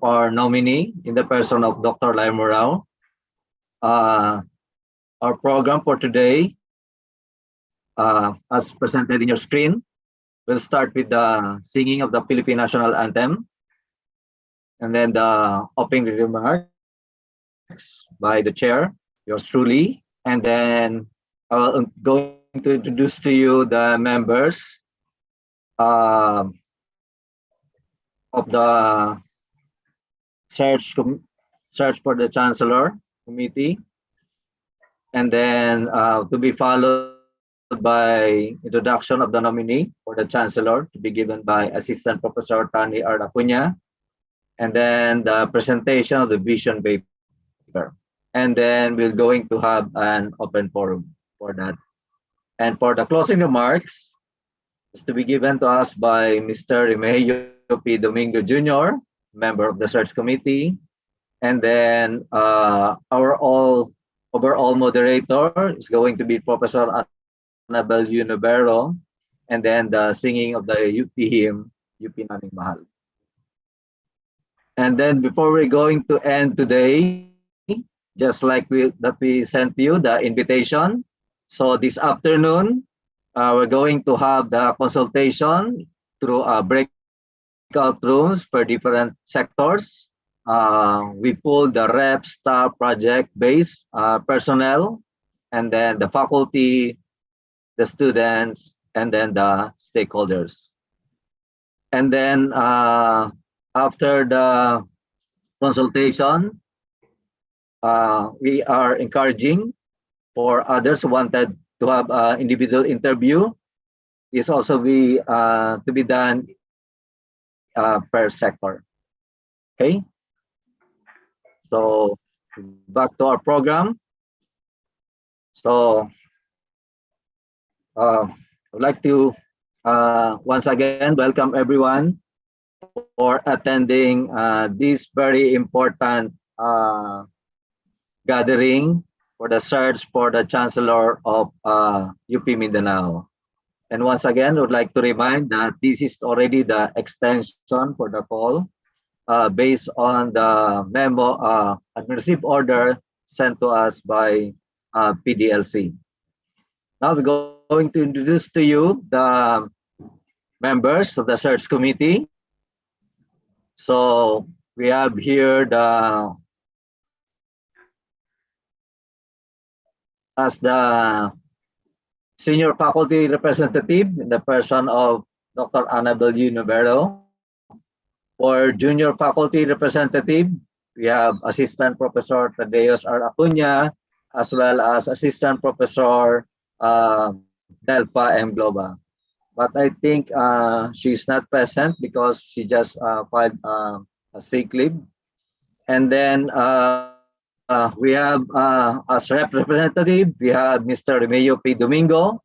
our nominee in the person of Dr. Vladimir. Our program for today, as presented in your screen, will start with the singing of the Philippine National Anthem, and then the opening remarks by the chair, yours truly, and then I'm going to introduce to you the members of the search for the Chancellor Committee, and then to be followed by introduction of the nominee for the Chancellor to be given by Assistant Professor Tani R. Acuña, and then the presentation of the vision paper. And then we're going to have an open forum for that. And for the closing remarks, is to be given to us by Mr. Remigio P. Domingo Jr., member of the Search Committee. And then our overall moderator is going to be Professor Annabel Unibero, and then the singing of the UP hymn, UP Naming Mahal. And then before we're going to end today, just like we sent you the invitation. So this afternoon, we're going to have the consultation through breakout rooms for different sectors. We pull the rep, staff, project-based personnel, and then the faculty, the students, and then the stakeholders. And then after the consultation, we are encouraging for others who wanted to have an individual interview. Is also to be done per sector. Okay. So back to our program. So I'd like to once again welcome everyone for attending this very important gathering for the search for the Chancellor of UP Mindanao. And once again, I would like to remind that this is already the extension for the call based on the memo administrative order sent to us by PDLC. Now we're going to introduce to you the members of the search committee. So we have here as the senior faculty representative in the person of Dr. Annabel Unibero. For junior faculty representative, we have Assistant Professor Tadeos R. Acuña, as well as Assistant Professor Delpa M. Globa. But I think she's not present because she just filed a sick leave. And then we have as representative, we have Mr. Remigio P. Domingo.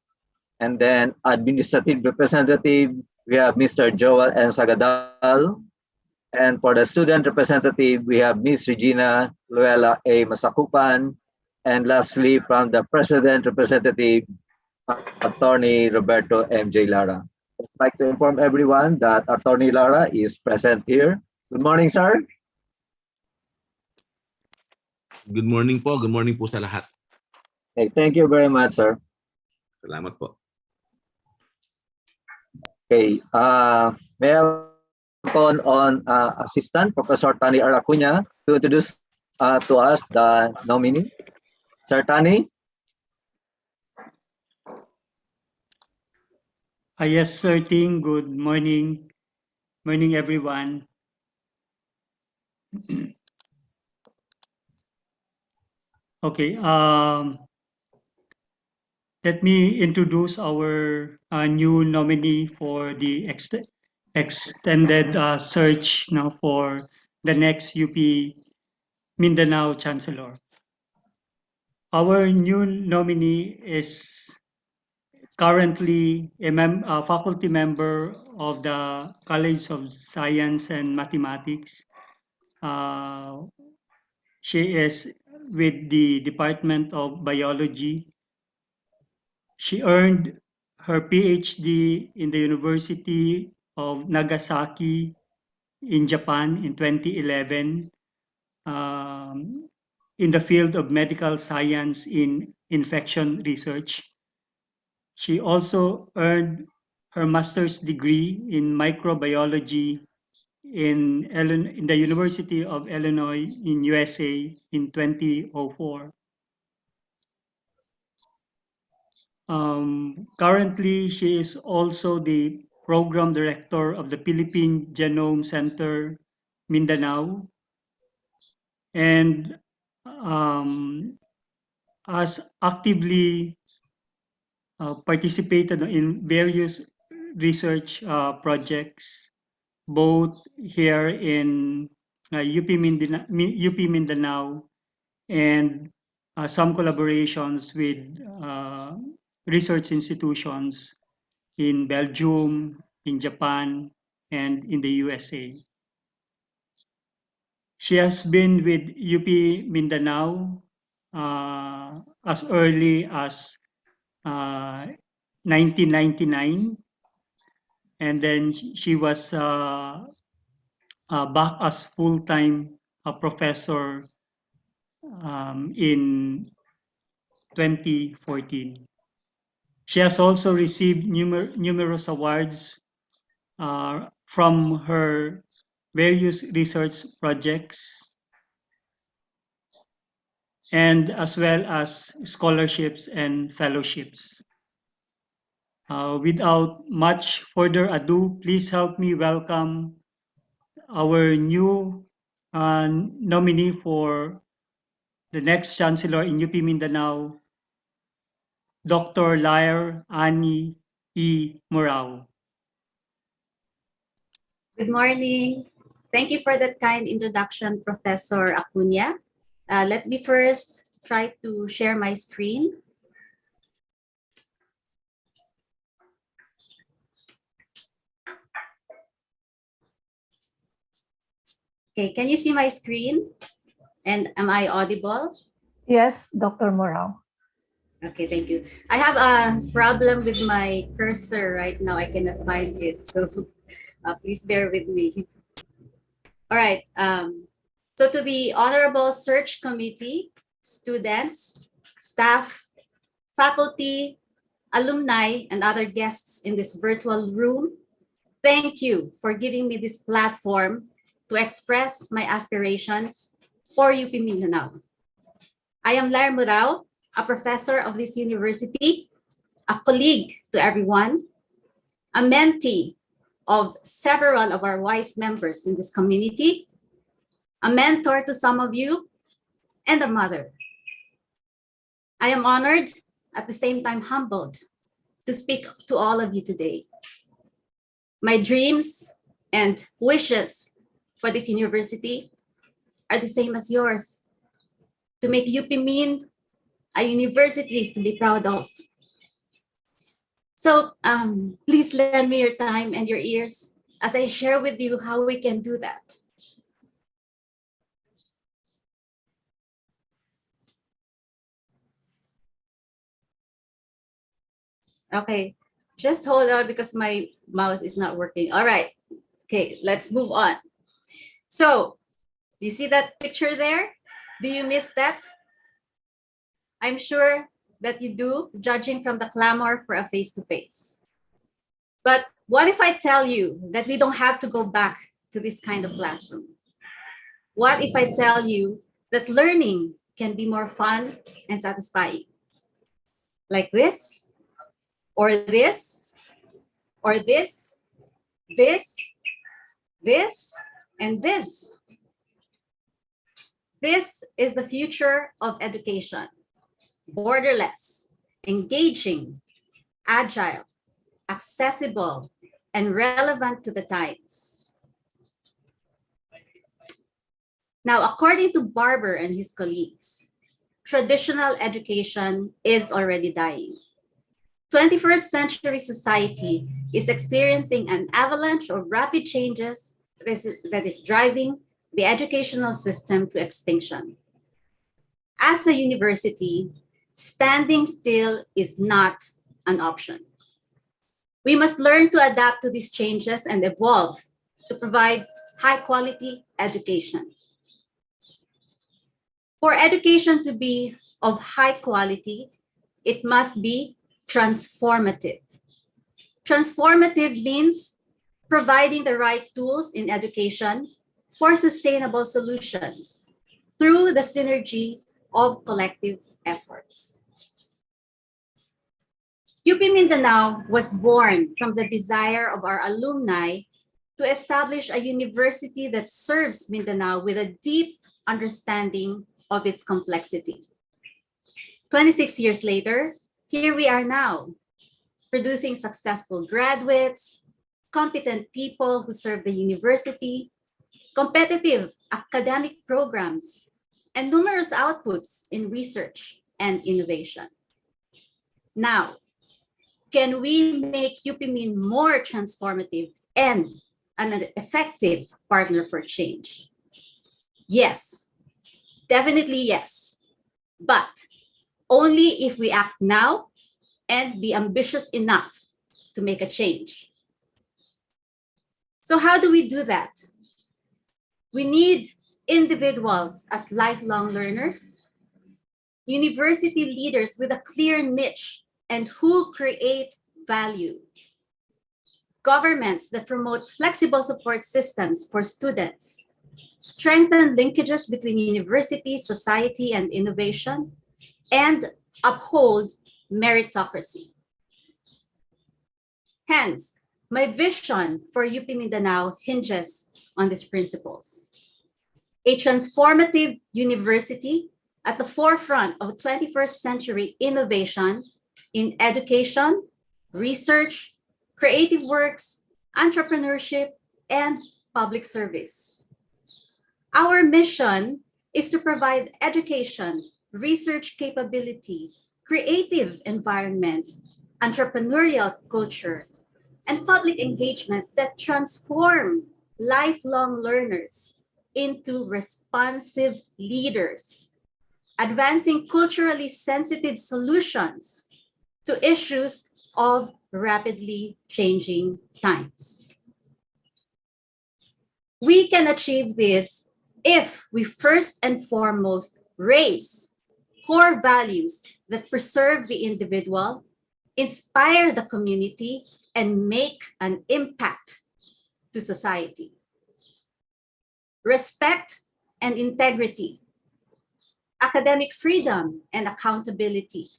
And then administrative representative, we have Mr. Joel N. Sagadal. And for the student representative, we have Ms. Regina Luella A. Masakupan. And lastly, from the president representative, Attorney Roberto M.J. Lara. I'd like to inform everyone that Attorney Lara is present here. Good morning, sir. Good morning po. Good morning po sa lahat. Okay, thank you very much, sir. Salamat po. Okay, may I call on Assistant Professor Tani R. Acuña to introduce to us the nominee. Sir Tani. Yes, sir, Ting. Good morning. Morning, everyone. Okay, let me introduce our new nominee for the extended search now for the next UP Mindanao Chancellor. Our new nominee is currently a faculty member of the College of Science and Mathematics. She is with the Department of Biology. She earned her PhD in the University of Nagasaki in Japan in 2011 in the field of medical science in infection research. She also earned her master's degree in microbiology in the University of Illinois in USA in 2004. Currently, she is also the program director of the Philippine Genome Center, Mindanao, and has actively participated in various research projects, both here in UP Mindanao and some collaborations with research institutions in Belgium, in Japan, and in the USA. She has been with UP Mindanao as early as 1999, and then she was back as full-time professor in 2014. She has also received numerous awards from her various research projects and as well as scholarships and fellowships. Without much further ado, please help me welcome our new nominee for the next Chancellor in UP Mindanao, Dr. Lair Ani E. Morao. Good morning. Thank you for that kind introduction, Professor Acuña. Let me first try to share my screen. Okay, can you see my screen? And am I audible? Yes, Dr. Morao. Okay, thank you. I have a problem with my cursor right now. I cannot find it, so please bear with me. All right. So to the Honorable Search Committee, students, staff, faculty, alumni, and other guests in this virtual room, thank you for giving me this platform to express my aspirations for UP Mindanao. I am Lair Morao, a professor of this university, a colleague to everyone, a mentee of several of our wise members in this community, a mentor to some of you, and a mother. I am honored, at the same time humbled, to speak to all of you today. My dreams and wishes for this university are the same as yours, to make UP Min a university to be proud of. So please lend me your time and your ears as I share with you how we can do that. Okay, just hold on because my mouse is not working. All right, okay, let's move on. So, you see that picture there? Do you miss that? I'm sure that you do, judging from the clamor for a face-to-face. But what if I tell you that we don't have to go back to this kind of classroom? What if I tell you that learning can be more fun and satisfying? Like this, or this, or this, this, this, and this. This is the future of education. Borderless, engaging, agile, accessible, and relevant to the times. Now, according to Barber and his colleagues, traditional education is already dying. 21st century society is experiencing an avalanche of rapid changes that is driving the educational system to extinction. As a university, standing still is not an option. We must learn to adapt to these changes and evolve to provide high-quality education. For education to be of high quality, it must be transformative. Transformative means providing the right tools in education for sustainable solutions through the synergy of collective efforts. UP Mindanao was born from the desire of our alumni to establish a university that serves Mindanao with a deep understanding of its complexity. 26 years later, here we are now, producing successful graduates, competent people who serve the university, competitive academic programs, and numerous outputs in research and innovation. Now, can we make UPMIN more transformative and an effective partner for change? Yes, definitely yes, but only if we act now and be ambitious enough to make a change. So how do we do that? We need individuals as lifelong learners, university leaders with a clear niche and who create value, governments that promote flexible support systems for students, strengthen linkages between university, society, and innovation, and uphold meritocracy. Hence, my vision for UP Mindanao hinges on these principles. A transformative university at the forefront of 21st century innovation in education, research, creative works, entrepreneurship, and public service. Our mission is to provide education, research capability, creative environment, entrepreneurial culture, and public engagement that transform lifelong learners into responsive leaders, advancing culturally sensitive solutions to issues of rapidly changing times. We can achieve this if we first and foremost raise core values that preserve the individual, inspire the community, and make an impact to society. Respect and integrity, academic freedom and accountability,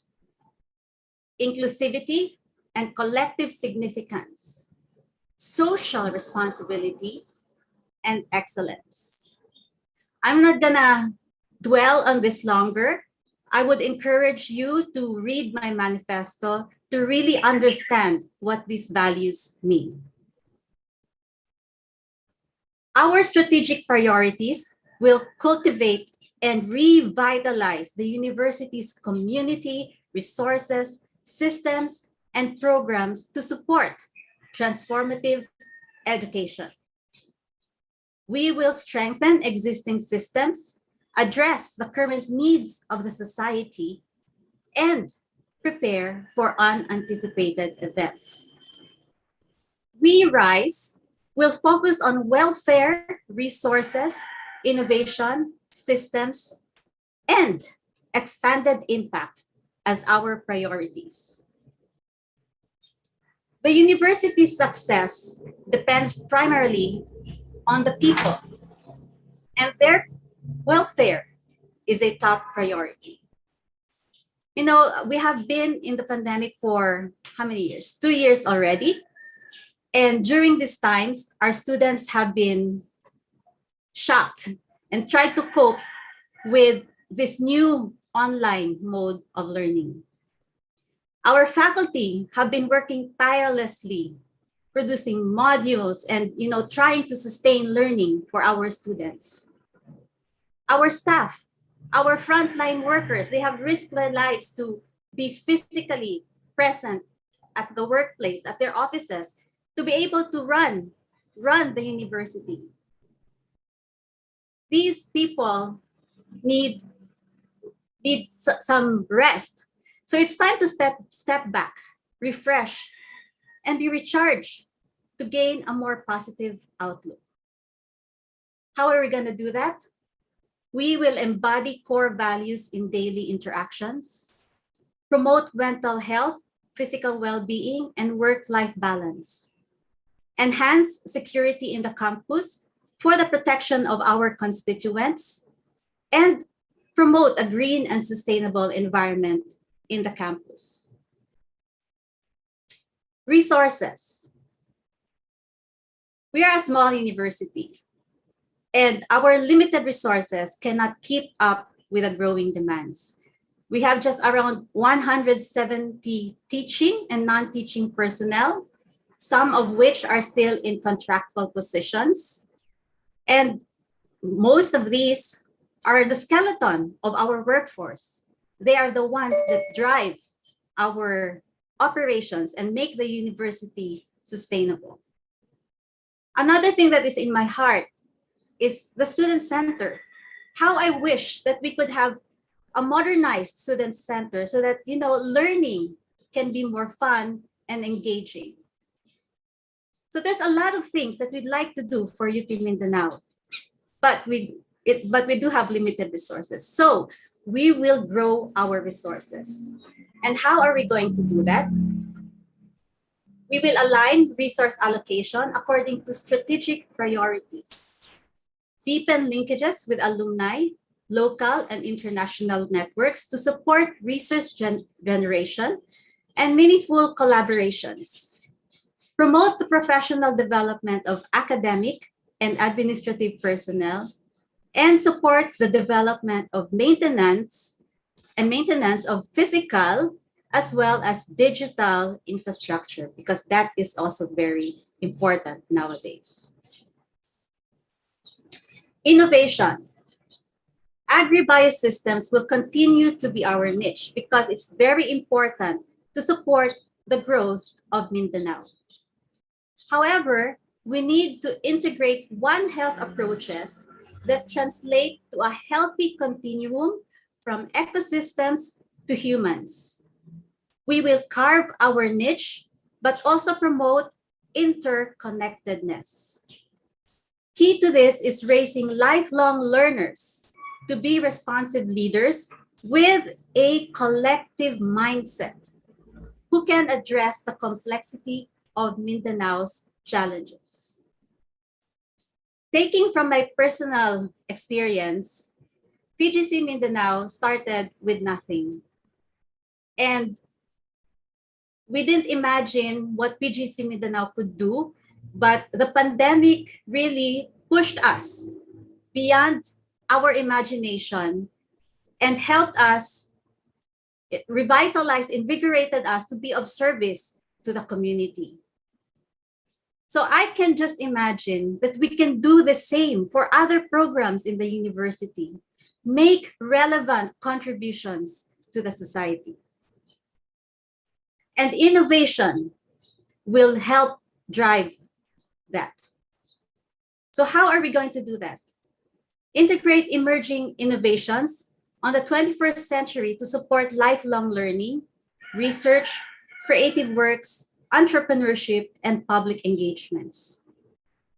inclusivity and collective significance, social responsibility, and excellence. I'm not gonna dwell on this longer. I would encourage you to read my manifesto to really understand what these values mean. Our strategic priorities will cultivate and revitalize the university's community, resources, systems, and programs to support transformative education. We will strengthen existing systems, address the current needs of the society, and prepare for unanticipated events. We Rise will focus on welfare, resources, innovation, systems, and expanded impact as our priorities. The university's success depends primarily on the people, and their welfare is a top priority. You know, we have been in the pandemic for how many years? 2 years already. And during these times, our students have been shocked and tried to cope with this new online mode of learning. Our faculty have been working tirelessly, producing modules and trying to sustain learning for our students. Our staff, our frontline workers, they have risked their lives to be physically present at the workplace, at their offices, to be able to run the university. These people need some rest. So it's time to step back, refresh, and be recharged to gain a more positive outlook. How are we going to do that? We will embody core values in daily interactions, promote mental health, physical well-being, and work-life balance, enhance security in the campus for the protection of our constituents, and promote a green and sustainable environment in the campus. Resources. We are a small university, and our limited resources cannot keep up with the growing demands. We have just around 170 teaching and non-teaching personnel, some of which are still in contractual positions. And most of these are the skeleton of our workforce. They are the ones that drive our operations and make the university sustainable. Another thing that is in my heart is the student center. How I wish that we could have a modernized student center so that, learning can be more fun and engaging. So there's a lot of things that we'd like to do for UP Mindanao, but we do have limited resources. So we will grow our resources. And how are we going to do that? We will align resource allocation according to strategic priorities, deepen linkages with alumni, local and international networks to support research generation and meaningful collaborations, promote the professional development of academic and administrative personnel, and support the development of maintenance of physical as well as digital infrastructure, because that is also very important nowadays. Innovation. Agri-biosystems will continue to be our niche because it's very important to support the growth of Mindanao. However, we need to integrate One Health approaches that translate to a healthy continuum from ecosystems to humans. We will carve our niche, but also promote interconnectedness. Key to this is raising lifelong learners to be responsive leaders with a collective mindset who can address the complexity of Mindanao's challenges. Taking from my personal experience, PGC Mindanao started with nothing. And we didn't imagine what PGC Mindanao could do, but the pandemic really pushed us beyond our imagination and helped us, revitalized, invigorated us to be of service to the community. So I can just imagine that we can do the same for other programs in the university, make relevant contributions to the society. And innovation will help drive that. So how are we going to do that? Integrate emerging innovations on the 21st century to support lifelong learning, research, creative works, entrepreneurship, and public engagements.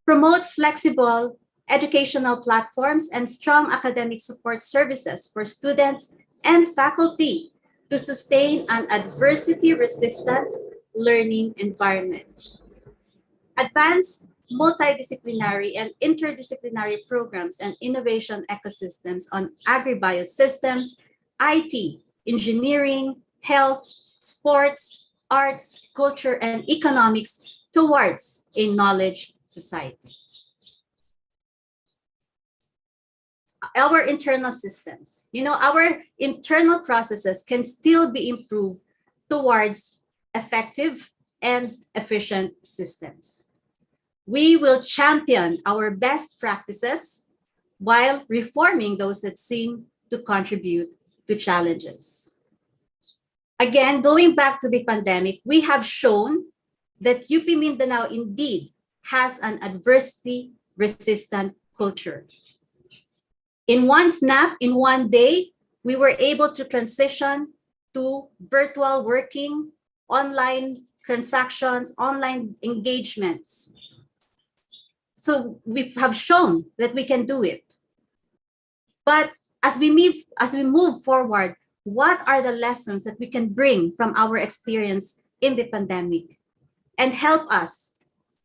Promote flexible educational platforms and strong academic support services for students and faculty to sustain an adversity-resistant learning environment. Advance multidisciplinary and interdisciplinary programs and innovation ecosystems on agribiosystems, IT, engineering, health, sports, arts, culture, and economics towards a knowledge society. Our internal systems, our internal processes can still be improved towards effective and efficient systems. We will champion our best practices while reforming those that seem to contribute to challenges. Again, going back to the pandemic, we have shown that UP Mindanao indeed has an adversity-resistant culture. In one snap, in one day, we were able to transition to virtual working, online transactions, online engagements. So we have shown that we can do it. But as we move forward, what are the lessons that we can bring from our experience in the pandemic and help us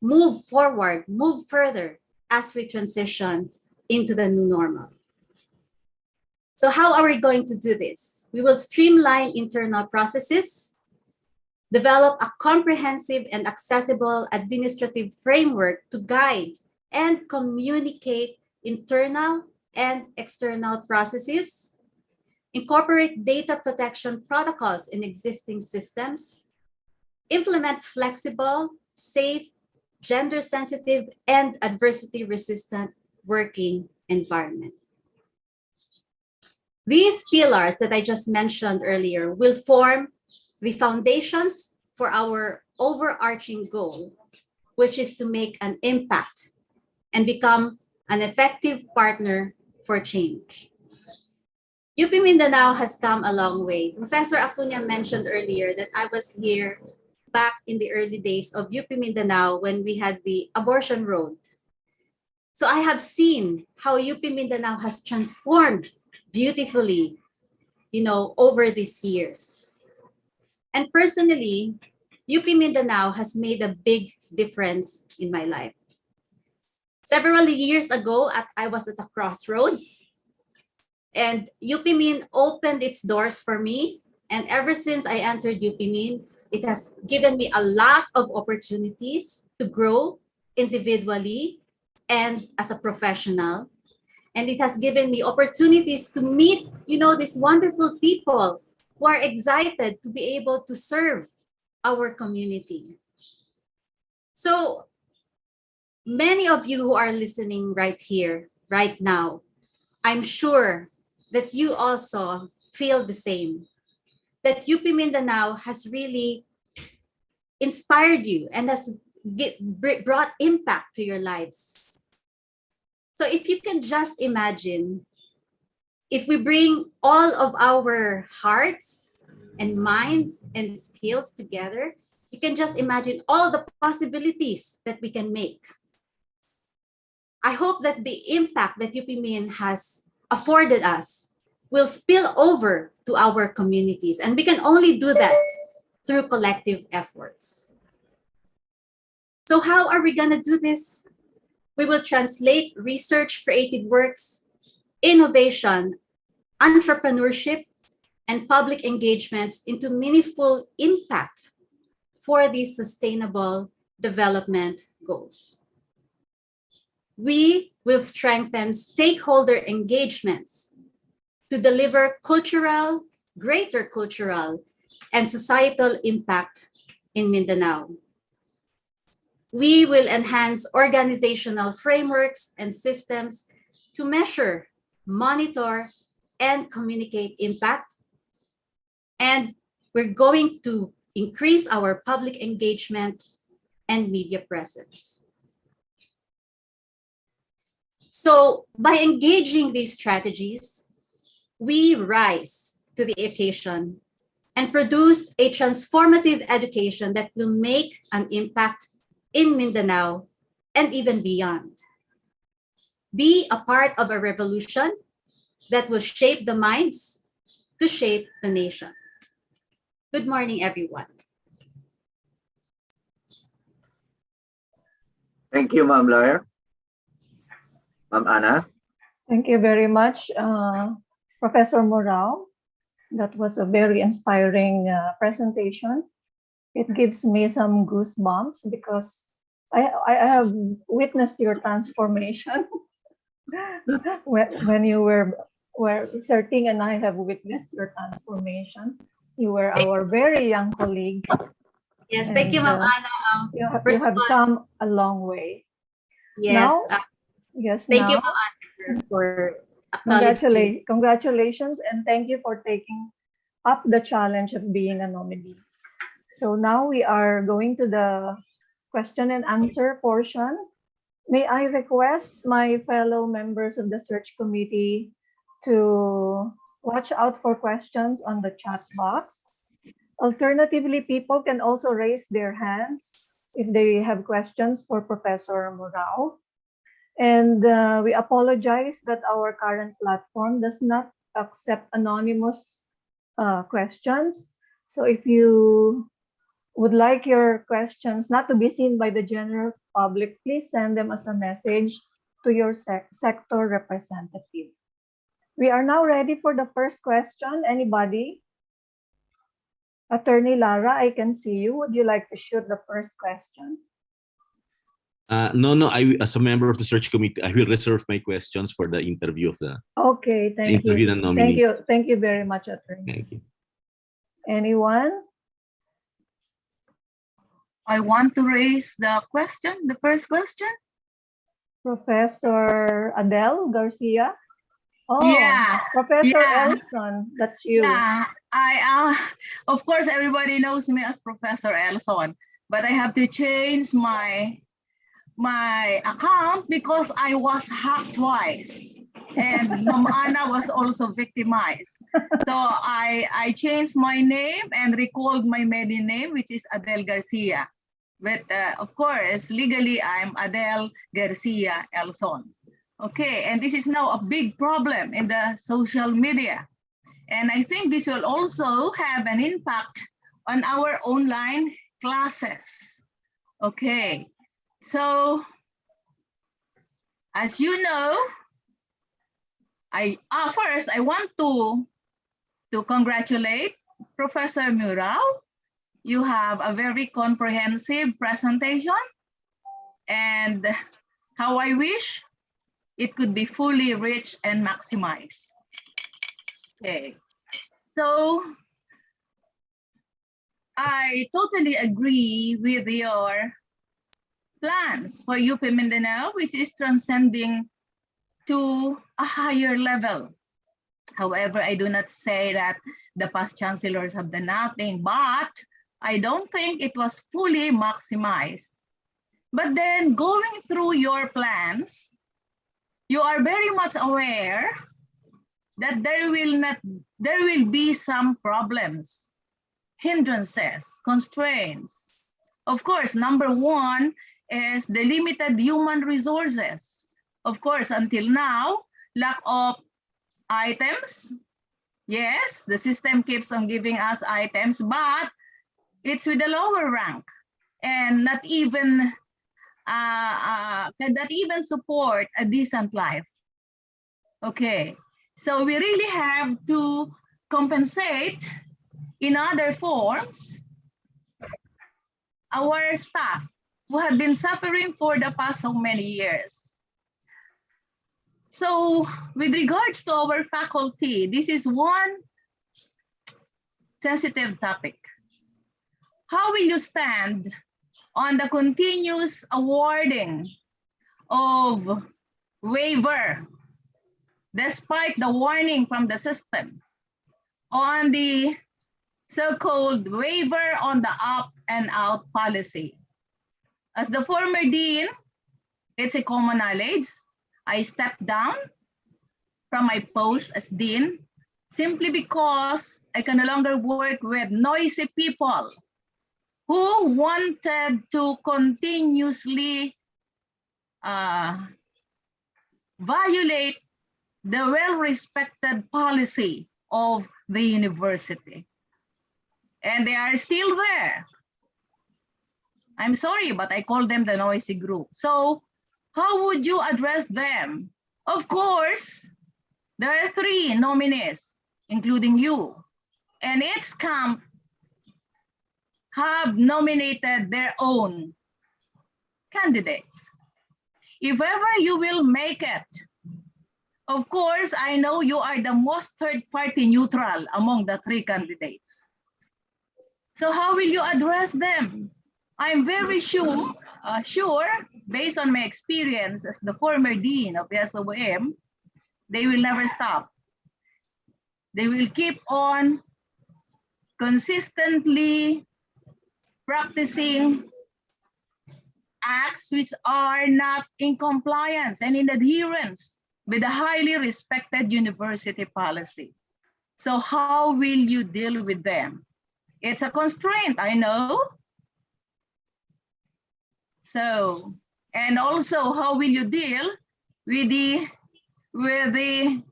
move forward, move further as we transition into the new normal? So how are we going to do this? We will streamline internal processes, develop a comprehensive and accessible administrative framework to guide and communicate internal and external processes, incorporate data protection protocols in existing systems, implement flexible, safe, gender-sensitive, and adversity-resistant working environment. These pillars that I just mentioned earlier will form the foundations for our overarching goal, which is to make an impact and become an effective partner for change. UP Mindanao has come a long way. Professor Acuña mentioned earlier that I was here back in the early days of UP Mindanao when we had the abortion road. So I have seen how UP Mindanao has transformed beautifully, over these years. And personally, UP Mindanao has made a big difference in my life. Several years ago, I was at a crossroads, and UP Min opened its doors for me. And ever since I entered UP Min, it has given me a lot of opportunities to grow individually and as a professional. And it has given me opportunities to meet, these wonderful people who are excited to be able to serve our community. So many of you who are listening right here, right now, I'm sure that you also feel the same, that UP Mindanao has really inspired you and has brought impact to your lives. So if you can just imagine, if we bring all of our hearts and minds and skills together, you can just imagine all the possibilities that we can make. I hope that the impact that UP Min has afforded us will spill over to our communities, and we can only do that through collective efforts. So how are we going to do this? We will translate research, creative works, innovation, entrepreneurship, and public engagements into meaningful impact for these sustainable development goals. We will strengthen stakeholder engagements to deliver greater cultural, and societal impact in Mindanao. We will enhance organizational frameworks and systems to measure, monitor, and communicate impact. And we're going to increase our public engagement and media presence. So by engaging these strategies, we rise to the occasion and produce a transformative education that will make an impact in Mindanao and even beyond. Be a part of a revolution that will shape the minds to shape the nation. Good morning, everyone. Thank you, Ma'am Lawyer. Ma'am Ana. Thank you very much, Professor Morao. That was a very inspiring presentation. It gives me some goosebumps because I have witnessed your transformation. when you were Sir Ting and I have witnessed your transformation. You were our very young colleague. Yes, thank you, Ma'am Ana. You have come a long way. Yes. Thank you, Ma'am Ana, for acknowledging. Congratulations, and thank you for taking up the challenge of being a nominee. So now we are going to the question and answer portion. May I request my fellow members of the search committee to watch out for questions on the chat box. Alternatively, people can also raise their hands if they have questions for Professor Morao. And we apologize that our current platform does not accept anonymous questions. So if you would like your questions not to be seen by the general public, please send them as a message to your sector representative. We are now ready for the first question. Anybody? Attorney Lara, I can see you. Would you like to shoot the first question? No, as a member of the search committee, I will reserve my questions for the interview of the Okay, thank you. interview and nominee. Thank you very much, Attorney. Thank you. Anyone? I want to raise the first question. Professor Adele Garcia? Oh, Yeah, Professor yeah. Elson, that's you. Yeah, of course, everybody knows me as Professor Elson, but I have to change my account because I was hacked twice. And Ma'am Ana was also victimized. So I changed my name and recalled my maiden name, which is Adele Garcia. But of course, legally, I'm Adele Garcia Elson. Okay, and this is now a big problem in the social media. And I think this will also have an impact on our online classes. Okay, so as you know, first I want to congratulate Professor Murao. You have a very comprehensive presentation, and how I wish it could be fully reached and maximized. Okay, so I totally agree with your plans for UP Mindanao, which is transcending to a higher level. However, I do not say that the past chancellors have done nothing, but I don't think it was fully maximized. But then going through your plans, you are very much aware that there will be some problems, hindrances, constraints. Of course, number one is the limited human resources. Of course, until now, lack of items. Yes, the system keeps on giving us items, but it's with a lower rank and not even cannot even support a decent life. Okay, so we really have to compensate in other forms our staff who have been suffering for the past so many years. So with regards to our faculty, this is one sensitive topic. How will you stand on the continuous awarding of waiver, despite the warning from the system, on the so-called waiver on the up and out policy? As the former dean, it's a common knowledge, I stepped down from my post as dean simply because I can no longer work with noisy people who wanted to continuously violate the well-respected policy of the university. And they are still there. I'm sorry, but I call them the noisy group. So how would you address them? Of course, there are 3 nominees, including you, and each camp have nominated their own candidates. If ever you will make it, of course, I know you are the most third-party neutral among the 3 candidates. So how will you address them? I'm very sure, based on my experience as the former dean of the SOM, they will never stop. They will keep on consistently practicing acts which are not in compliance and in adherence with the highly respected university policy. So how will you deal with them? It's a constraint, I know. So, and also how will you deal with the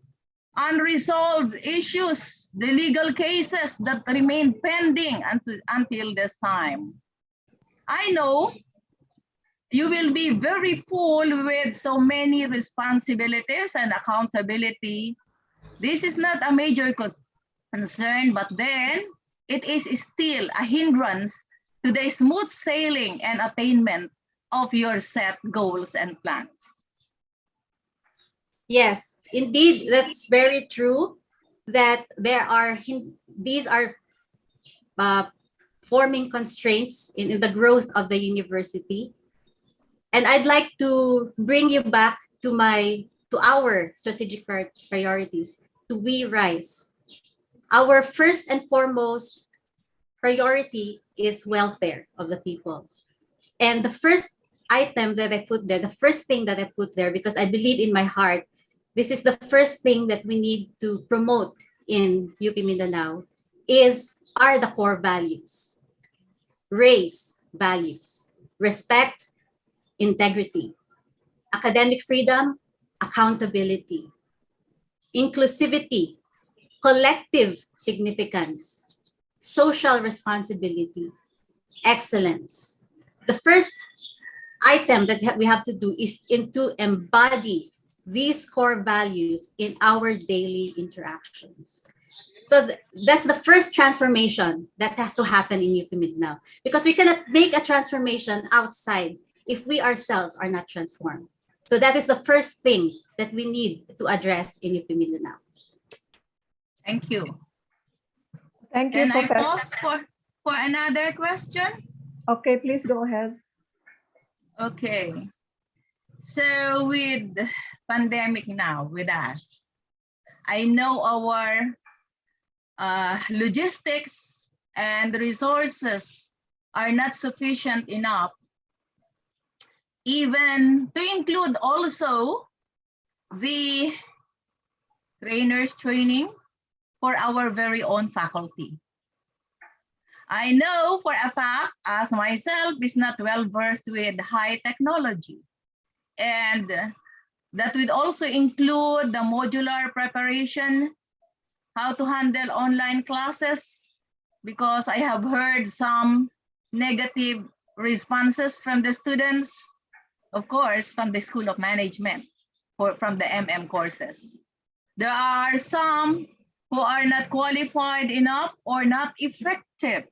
unresolved issues, the legal cases that remain pending until this time. I know you will be very full with so many responsibilities and accountability. This is not a major concern, but then it is still a hindrance to the smooth sailing and attainment of your set goals and plans. Yes, indeed, that's very true. That these are forming constraints in the growth of the university. And I'd like to bring you back to our strategic priorities, to We Rise. Our first and foremost priority is welfare of the people. And the first item that I put there, the first thing that I put there, because I believe in my heart, this is the first thing that we need to promote in UP Mindanao, are the core values. Race values, respect, integrity, academic freedom, accountability, inclusivity, collective significance, social responsibility, excellence. The first item that we have to do is to embody these core values in our daily interactions. So that's the first transformation that has to happen in UP Mindanao, because we cannot make a transformation outside if we ourselves are not transformed. So that is the first thing that we need to address in UP Mindanao. Thank you. Thank you, Can I Professor. pause for another question? Okay, please go ahead. Okay. So with pandemic now with us, I know our logistics and resources are not sufficient enough, even to include also the trainers training for our very own faculty. I know for a fact, as myself is not well versed with high technology, and that would also include the modular preparation, how to handle online classes, because I have heard some negative responses from the students, of course, from the School of Management, from the MM courses. There are some who are not qualified enough or not effective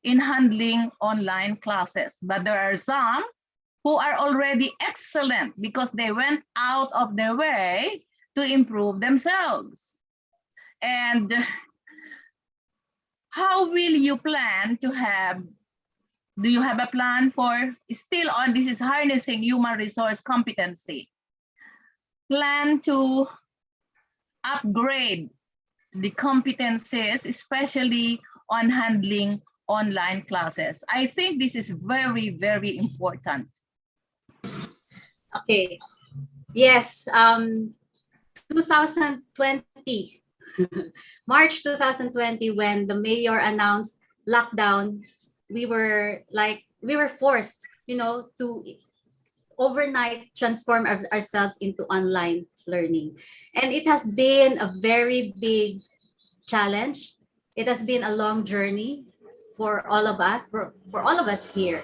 in handling online classes, but there are some who are already excellent because they went out of their way to improve themselves. And how will you plan to have, do you have a plan for, still on this is harnessing human resource competency, plan to upgrade the competencies, especially on handling online classes? I think this is very, very important. Okay. Yes. 2020, March 2020, when the mayor announced lockdown, we were forced, to overnight transform ourselves into online learning. And it has been a very big challenge. It has been a long journey for all of us, for all of us here.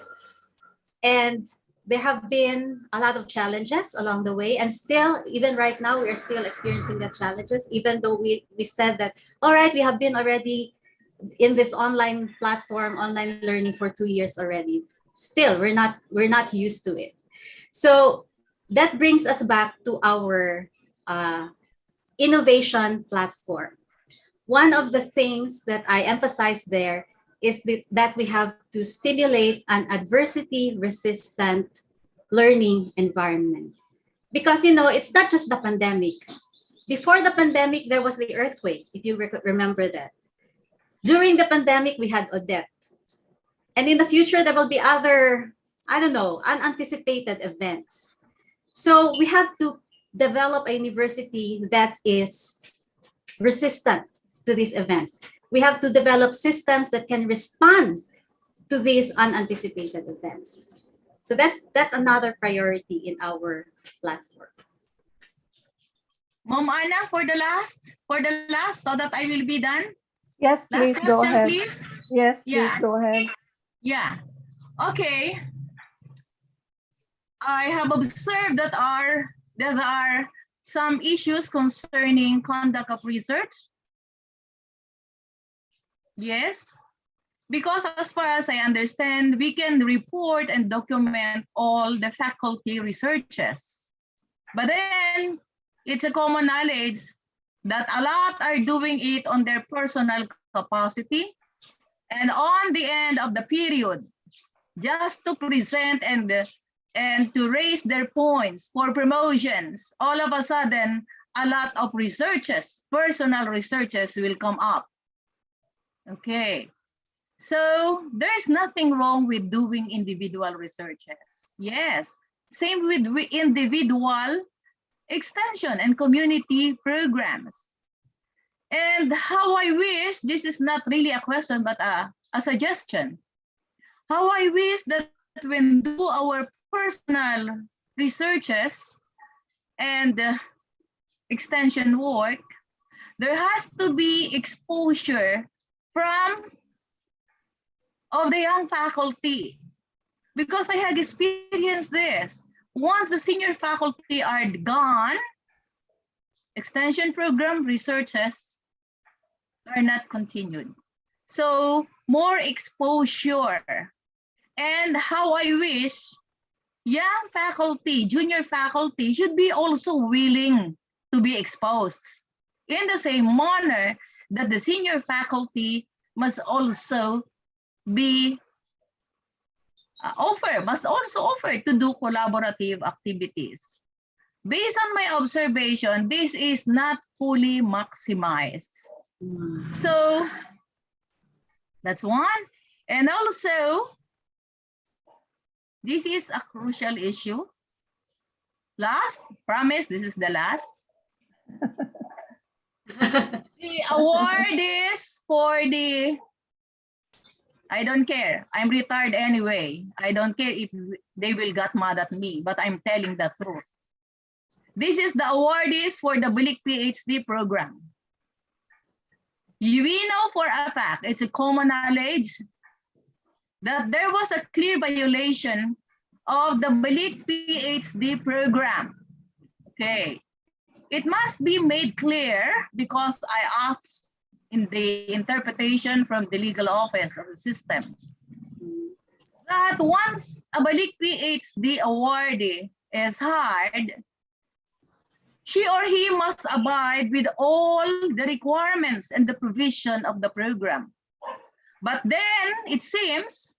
And there have been a lot of challenges along the way. And still, even right now, we are still experiencing the challenges, even though we said that, all right, we have been already in this online platform, online learning for 2 years already. Still, we're not used to it. So that brings us back to our innovation platform. One of the things that I emphasize there is that we have to stimulate an adversity-resistant learning environment. Because, it's not just the pandemic. Before the pandemic, there was the earthquake, if you remember that. During the pandemic, we had Odette. And in the future, there will be other, unanticipated events. So we have to develop a university that is resistant to these events. We have to develop systems that can respond to these unanticipated events. So that's another priority in our platform. Mom Anna, for the last, so that I will be done. Yes, Last please go question, ahead. please. Yes, please Yeah. go ahead. Yeah. Okay. I have observed that there are some issues concerning conduct of research. Yes. Because as far as I understand, we can report and document all the faculty researches. But then it's a common knowledge that a lot are doing it on their personal capacity and on the end of the period, just to present and to raise their points for promotions. All of a sudden, a lot of researches, personal researches will come up. Okay. So there's nothing wrong with doing individual researches. Yes, same with individual extension and community programs. And how I wish, this is not really a question, but a suggestion. How I wish that when do our personal researches and extension work, there has to be exposure from of the young faculty, because I had experienced this. Once the senior faculty are gone, extension program researches are not continued. So more exposure. And how I wish young faculty, junior faculty should be also willing to be exposed in the same manner that the senior faculty must also be must also offer to do collaborative activities. Based on my observation, this is not fully maximized. So that's one. And also, this is a crucial issue. Last, promise, this is the last. The award is for the, I don't care. I'm retired anyway. I don't care if they will get mad at me, but I'm telling the truth. This is the awardees for the Balik PhD program. We know for a fact, it's a common knowledge, that there was a clear violation of the Balik PhD program. Okay. It must be made clear, because I asked in the interpretation from the legal office of the system, that once a Balik PhD awardee is hired, she or he must abide with all the requirements and the provision of the program. But then it seems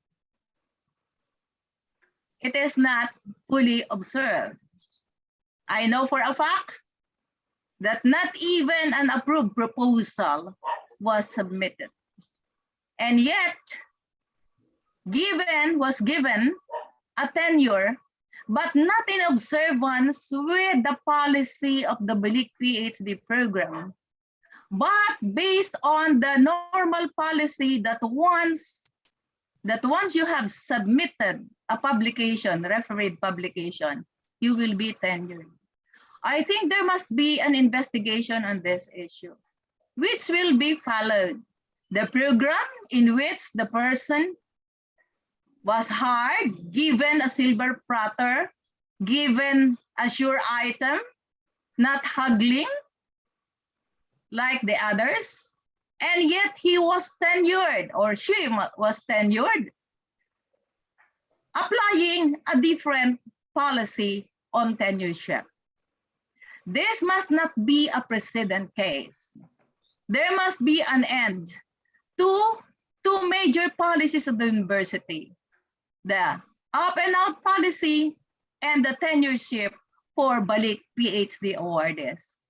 it is not fully observed. I know for a fact that not even an approved proposal was submitted. And yet, was given a tenure, but not in observance with the policy of the Balik PhD program, but based on the normal policy that once you have submitted a publication, refereed publication, you will be tenured. I think there must be an investigation on this issue, which will be followed. The program in which the person was hired, given a silver platter, given a sure item, not haggling like the others, and yet he was tenured, or she was tenured, applying a different policy on tenureship. This must not be a precedent case. There must be an end to two major policies of the university: the up and out policy and the tenureship for Balik PhD awardees.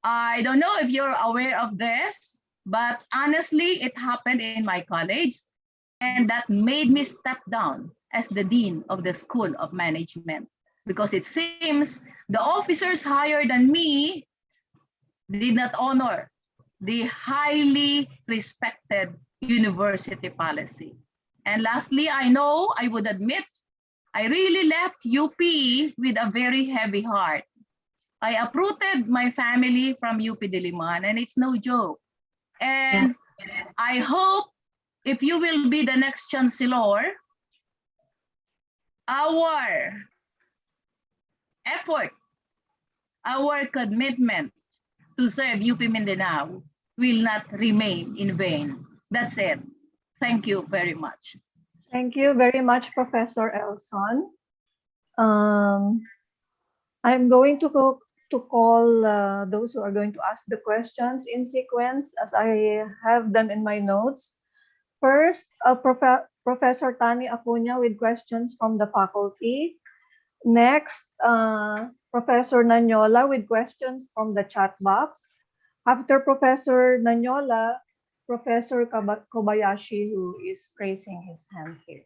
I don't know if you're aware of this, but honestly, it happened in my college, and that made me step down as the dean of the School of Management, because it seems the officers higher than me did not honor the highly respected university policy. And lastly, I know, I would admit, I really left UP with a very heavy heart, I uprooted my family from UP Diliman, and it's no joke. And I hope if you will be the next Chancellor, our effort, our commitment to serve UP Mindanao will not remain in vain. That's it. Thank you very much. Thank you very much, Professor Elson. I'm going to call those who are going to ask the questions in sequence as I have them in my notes. First, Professor Tani Acuña with questions from the faculty. Next, Professor Nanyola with questions from the chat box. After Professor Nanyola, Professor Kobayashi, who is raising his hand here.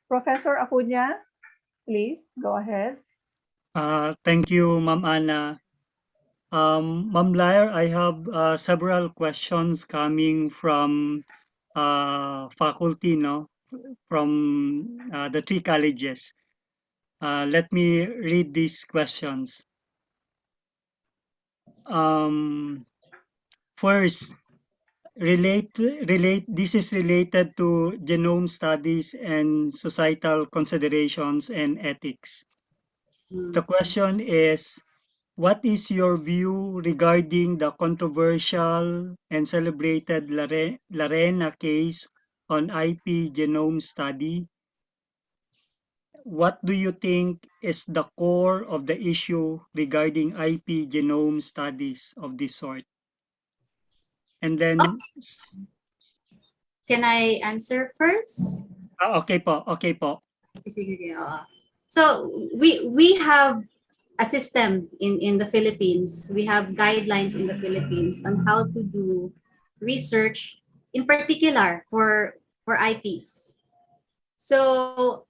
Professor Acuña, please go ahead. Thank you, Ma'am Ana. Ma'am Lair, I have several questions coming from faculty, from the 3 colleges. Let me read these questions. First, this is related to genome studies and societal considerations and ethics. The question is, what is your view regarding the controversial and celebrated Larena case on IP genome study? What do you think is the core of the issue regarding IP genome studies of this sort? And then, Can I answer first? okay po. So we have a system in the Philippines. We have guidelines in the Philippines on how to do research, in particular for IPs. So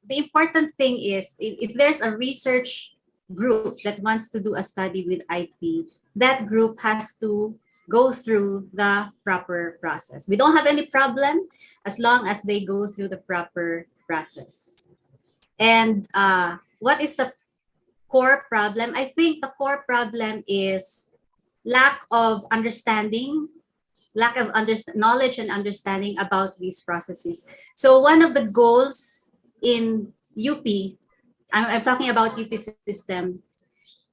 the important thing is if there's a research group that wants to do a study with IP, that group has to go through the proper process. We don't have any problem as long as they go through the proper process. And what is the core problem? I think the core problem is lack of understanding, knowledge and understanding about these processes. So one of the goals in UP, I'm talking about UP system,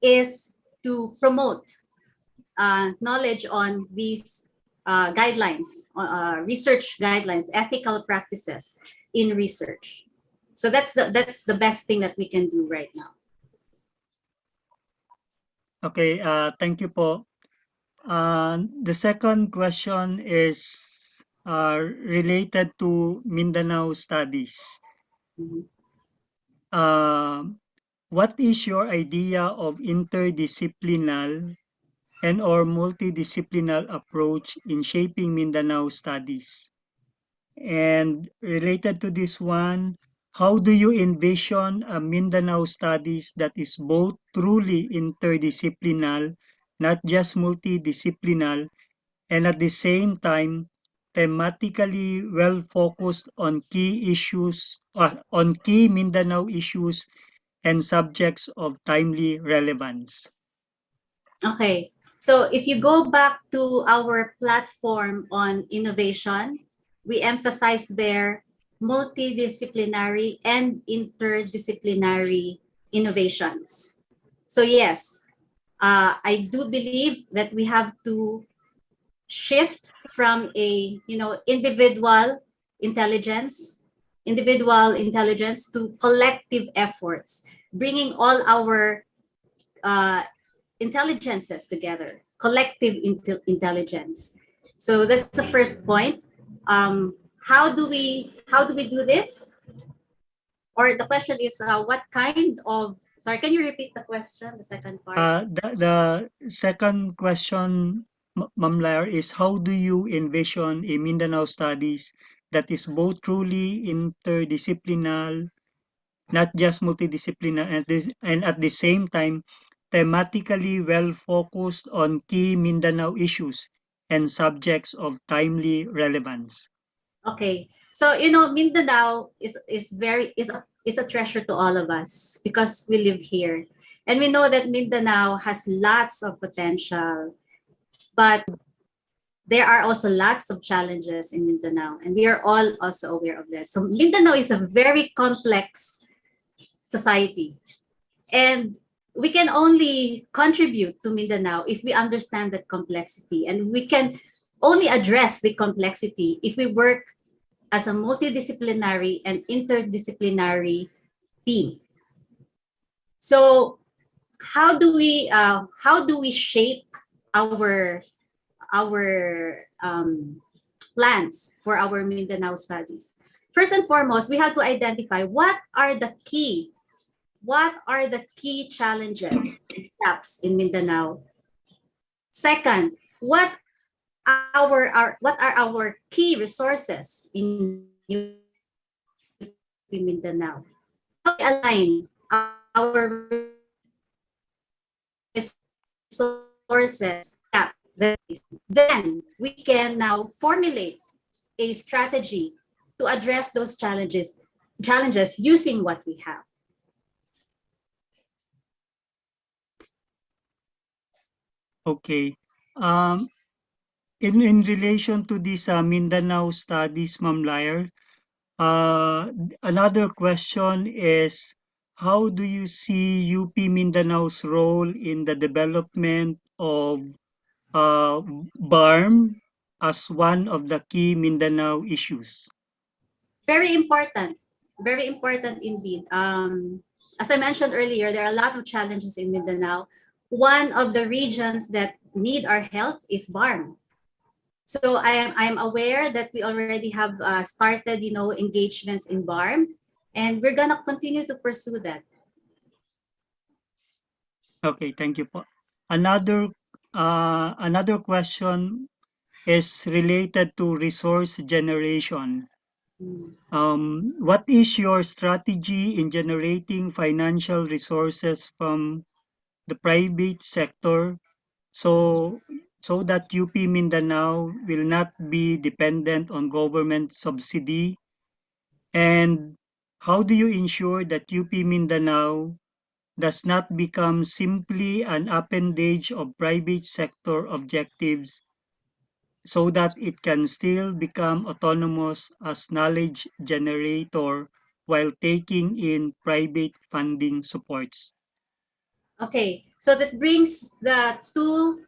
is to promote knowledge on these guidelines, research guidelines, ethical practices in research. So that's the best thing that we can do right now. Okay, thank you po. The second question is related to Mindanao studies. What is your idea of interdisciplinary and or multidisciplinary approach in shaping Mindanao studies? And related to this one, how do you envision a Mindanao studies that is both truly interdisciplinary, not just multidisciplinary, and at the same time thematically well focused on key issues, on key Mindanao issues and subjects of timely relevance? Okay, so if you go back to our platform on innovation, we emphasize there multidisciplinary and interdisciplinary innovations. So yes, I do believe that we have to shift from a individual intelligence to collective efforts, bringing all our intelligences together, collective intelligence. So that's the first point. How do we do this? Or the question is, what kind of? Sorry, can you repeat the question? The second part. The second question, Ma'am Lair, is how do you envision a Mindanao studies that is both truly interdisciplinary, not just multidisciplinary, and at the same time thematically well focused on key Mindanao issues and subjects of timely relevance? Okay, So, you know, Mindanao is a treasure to all of us because we live here. And we know that Mindanao has lots of potential, but there are also lots of challenges in Mindanao, and we are all also aware of that. So Mindanao is a very complex society, and we can only contribute to Mindanao if we understand that complexity, and we can only address the complexity if we work as a multidisciplinary and interdisciplinary team. So how do we shape our plans for our Mindanao studies? First and foremost, we have to identify what are the key challenges, gaps in Mindanao. Second, what what are our key resources in Mindanao? How we align our resources gap, then we can now formulate a strategy to address those challenges using what we have. Okay. In relation to this Mindanao studies, Ma'am Liar, another question is, how do you see UP Mindanao's role in the development of BARM as one of the key Mindanao issues? Very important indeed. As I mentioned earlier, there are a lot of challenges in Mindanao. One of the regions that need our help is BARM. So I'm aware that we already have started, you know, engagements in BARM, and we're gonna continue to pursue that. Okay, thank you po. Another question is related to resource generation. What is your strategy in generating financial resources from the private sector so that UP Mindanao will not be dependent on government subsidy? And how do you ensure that UP Mindanao does not become simply an appendage of private sector objectives so that it can still become autonomous as knowledge generator while taking in private funding supports? Okay, so that brings the two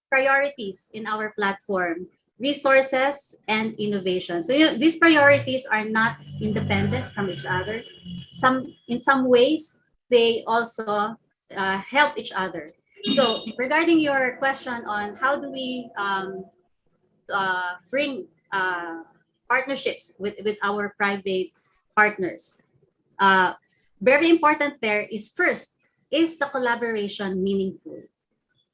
priorities in our platform: resources and innovation. So, you know, these priorities are not independent from each other. In some ways, they also help each other. So regarding your question on how do we bring partnerships with our private partners, uh, very important there is, first, is the collaboration meaningful?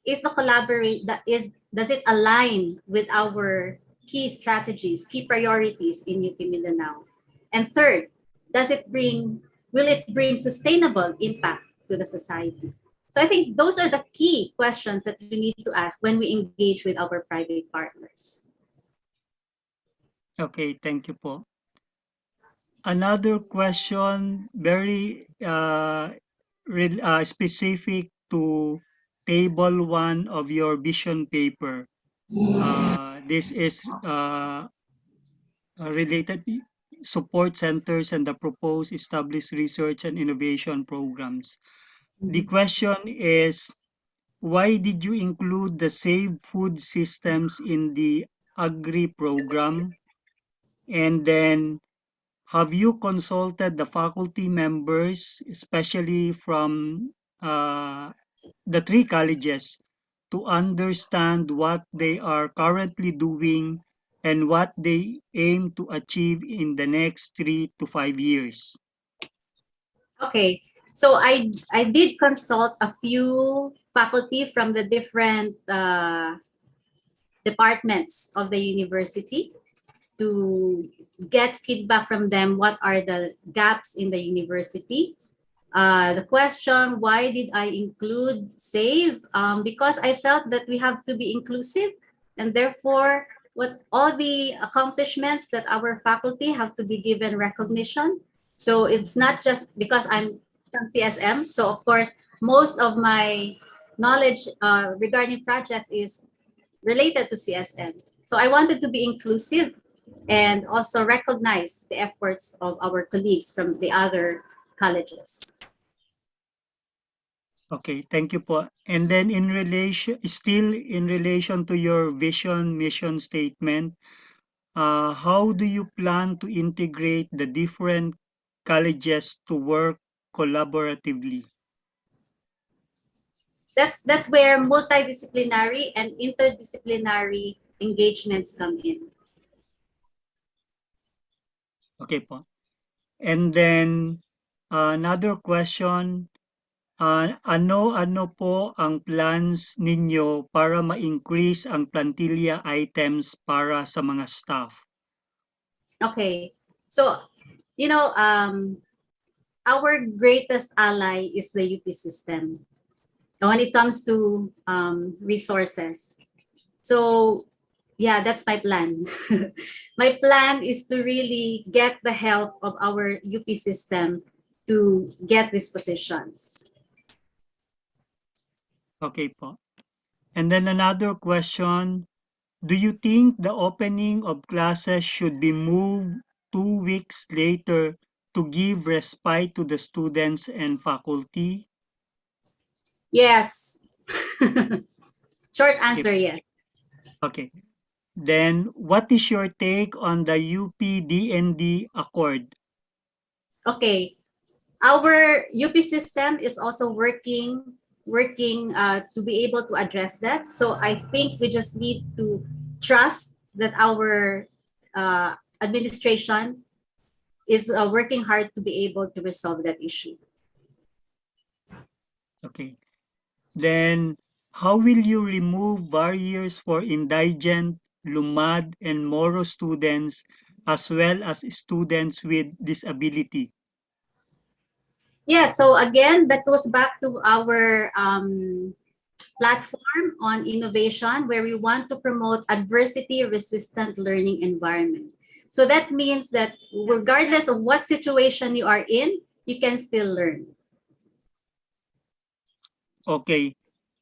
Is the collaborate that is Does it align with our key strategies, key priorities in UP Mindanao? And third, will it bring sustainable impact to the society? So I think those are the key questions that we need to ask when we engage with our private partners. Okay, thank you po. Another question, very specific to table 1 of your vision paper. This is related support centers and the proposed established research and innovation programs. The question is, why did you include the Save Food Systems in the Agri program? And then, have you consulted the faculty members, especially from the 3 colleges, to understand what they are currently doing and what they aim to achieve in the next 3 to 5 years? Okay, so I did consult a few faculty from the different departments of the university to get feedback from them. What are the gaps in the university? The question, why did I include SAVE? Because I felt that we have to be inclusive, and therefore what all the accomplishments that our faculty have to be given recognition. So it's not just because I'm from CSM. So of course, most of my knowledge regarding projects is related to CSM. So I wanted to be inclusive and also recognize the efforts of our colleagues from the other colleges. Okay, thank you po. And then still in relation to your vision, mission statement, how do you plan to integrate the different colleges to work collaboratively? That's where multidisciplinary and interdisciplinary engagements come in. Okay po. And then another question, ano po ang plans ninyo para ma-increase ang plantilla items para sa mga staff? Okay, so our greatest ally is the UP system when it comes to resources. So yeah, that's my plan. My plan is to really get the help of our UP system to get these positions. Okay po. And then another question, do you think the opening of classes should be moved 2 weeks later to give respite to the students and faculty? Yes. Short answer, yes. Okay. Then what is your take on the UP-DND Accord? Okay. Our UP system is also working to be able to address that. So I think we just need to trust that our administration is working hard to be able to resolve that issue. Okay. Then how will you remove barriers for indigent, lumad, and Moro students as well as students with disability? Yeah, so again, that goes back to our platform on innovation where we want to promote adversity-resistant learning environment. So that means that regardless of what situation you are in, you can still learn. Okay.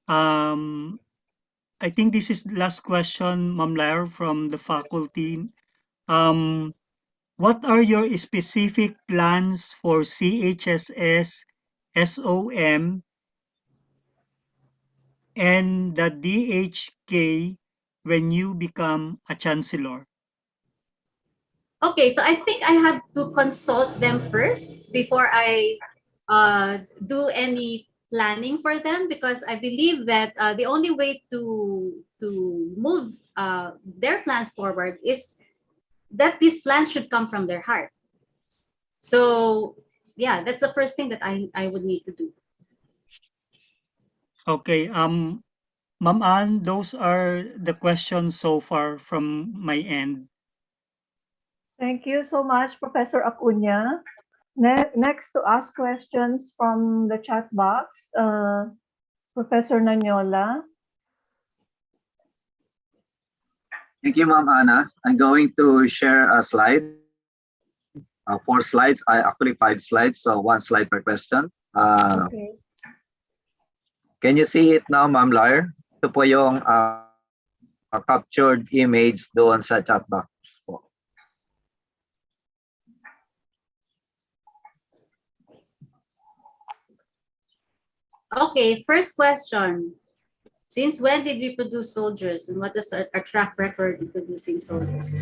I think this is the last question, Ma'am Lar, from the faculty. What are your specific plans for CHSS, SOM, and the DHK when you become a chancellor? Okay, so I think I have to consult them first before I do any planning for them, because I believe that the only way to move their plans forward is that these plans should come from their heart. So yeah, that's the first thing that I would need to do. Okay, Ma'am Ann, those are the questions so far from my end. Thank you so much, Professor Acuña. Next to ask questions from the chat box, Professor Nanyola. Thank you, Ma'am Ana. I'm going to share a slide. 4 slides, actually 5 slides, so 1 slide per question. Okay. Can you see it now, Ma'am Lar? Ito po yung captured image doon sa chat box po. Okay, first question. Since when did we produce soldiers, and what is our track record in producing soldiers?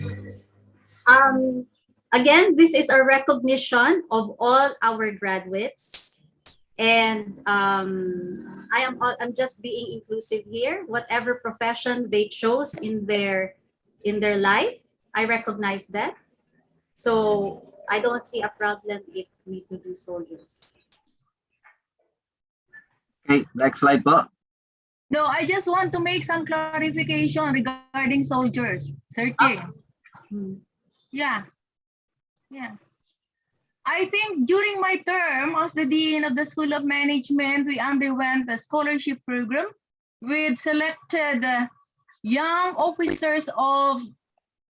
Again, this is a recognition of all our graduates, and I'm just being inclusive here. Whatever profession they chose in their life, I recognize that. So I don't see a problem if we produce soldiers. Okay, next slide po. No, I just want to make some clarification regarding soldiers. Certain. Yeah. Yeah. I think during my term as the Dean of the School of Management, we underwent a scholarship program with selected young officers of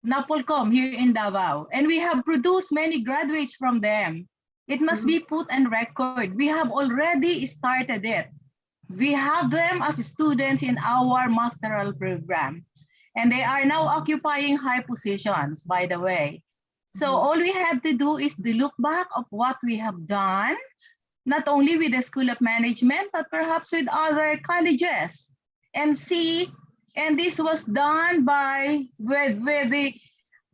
NAPOLCOM here in Davao, and we have produced many graduates from them. It must be put on record. We have already started it. We have them as students in our masteral program, and they are now occupying high positions, by the way. So all we have to do is to look back of what we have done, not only with the School of Management, but perhaps with other colleges, and see. And this was done with the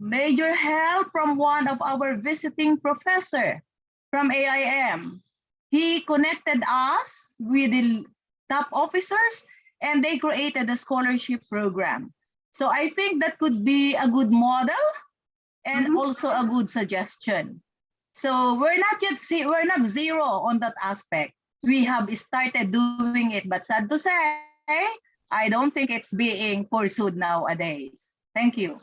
major help from one of our visiting professor from AIM. He connected us with the top officers, and they created a scholarship program. So I think that could be a good model and also a good suggestion. So we're not zero on that aspect. We have started doing it, but sad to say, I don't think it's being pursued nowadays. Thank you.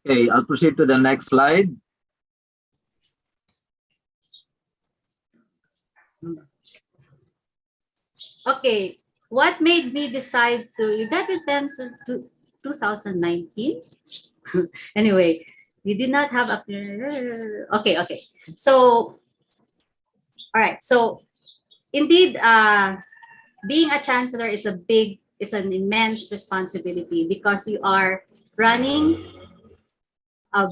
Okay, I'll proceed to the next slide. Okay, what made me decide to, you got your terms to 2019? Anyway, we did not have a, okay. So, all right, so indeed, being a chancellor is it's an immense responsibility because you are running a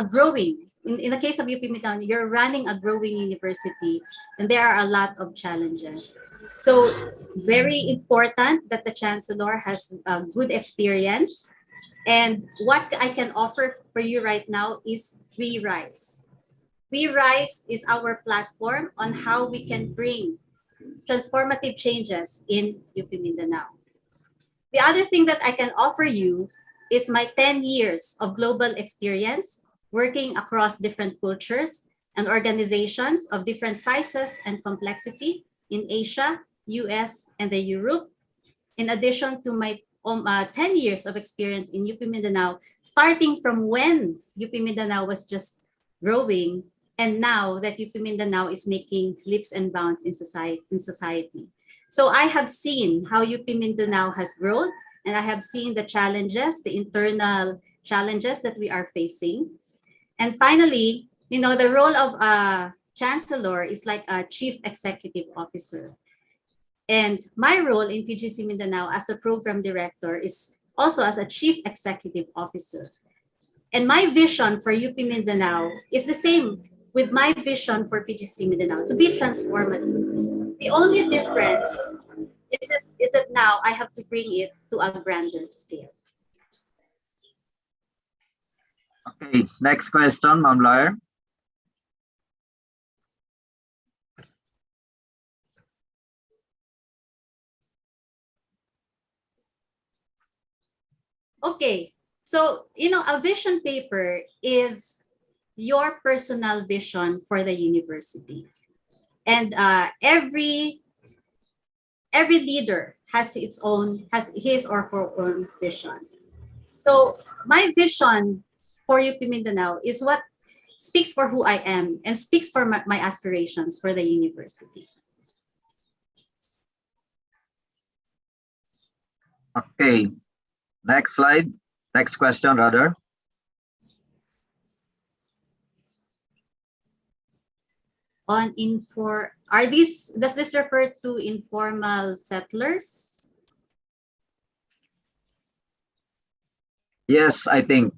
growing, in the case of UP Mindanao, you're running a growing university, and there are a lot of challenges. So very important that the chancellor has a good experience. And what I can offer for you right now is WeRise. WeRise is our platform on how we can bring transformative changes in UP Mindanao. The other thing that I can offer you is my 10 years of global experience working across different cultures and organizations of different sizes and complexity in Asia, US, and the Europe, in addition to my 10 years of experience in UP Mindanao, starting from when UP Mindanao was just growing, and now that UP Mindanao is making leaps and bounds in society. So I have seen how UP Mindanao has grown, and I have seen the challenges, the internal challenges that we are facing. And finally, you know, the role of a chancellor is like a chief executive officer. And my role in PGC Mindanao as the program director is also as a chief executive officer. And my vision for UP Mindanao is the same with my vision for PGC Mindanao, to be transformative. The only difference is that now I have to bring it to a grander scale. Okay, next question, Ma'am Lawyer. Okay, so, you know, a vision paper is your personal vision for the university. And every leader has his or her own vision. So my vision for UP Mindanao is what speaks for who I am and speaks for my aspirations for the university. Okay, next slide. Next question, rather. Does this refer to informal settlers? Yes, I think.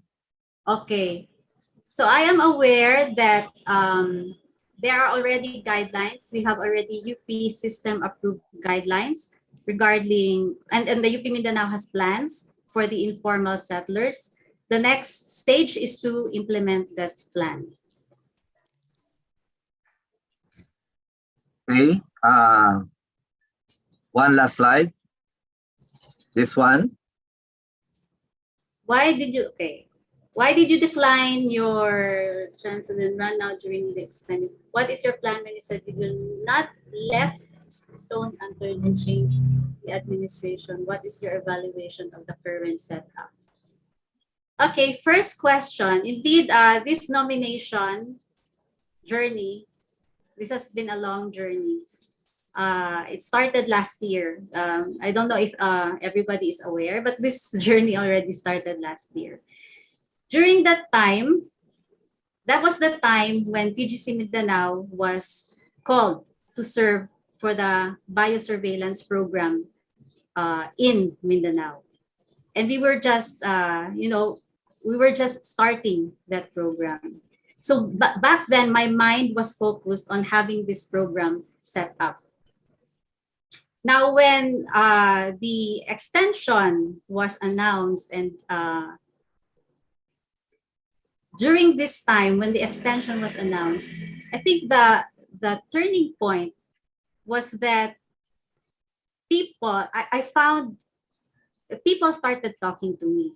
Okay. So I am aware that there are already guidelines. We have already UP system approved guidelines regarding, and the UP Mindanao has plans for the informal settlers. The next stage is to implement that plan. Okay, one last slide. This one. Why did you decline your chancellor and run out during the experiment? What is your plan when you said you will not left stone unturned and change the administration? What is your evaluation of the current setup? Okay, first question. Indeed, this nomination journey, this has been a long journey. It started last year. I don't know if everybody is aware, but this journey already started last year. During that time, that was the time when PGC Mindanao was called to serve for the biosurveillance program in Mindanao. And we were just, we were just starting that program. So back then, my mind was focused on having this program set up. Now, when the extension was announced, and during this time when the extension was announced, I think the turning point was that I found people started talking to me.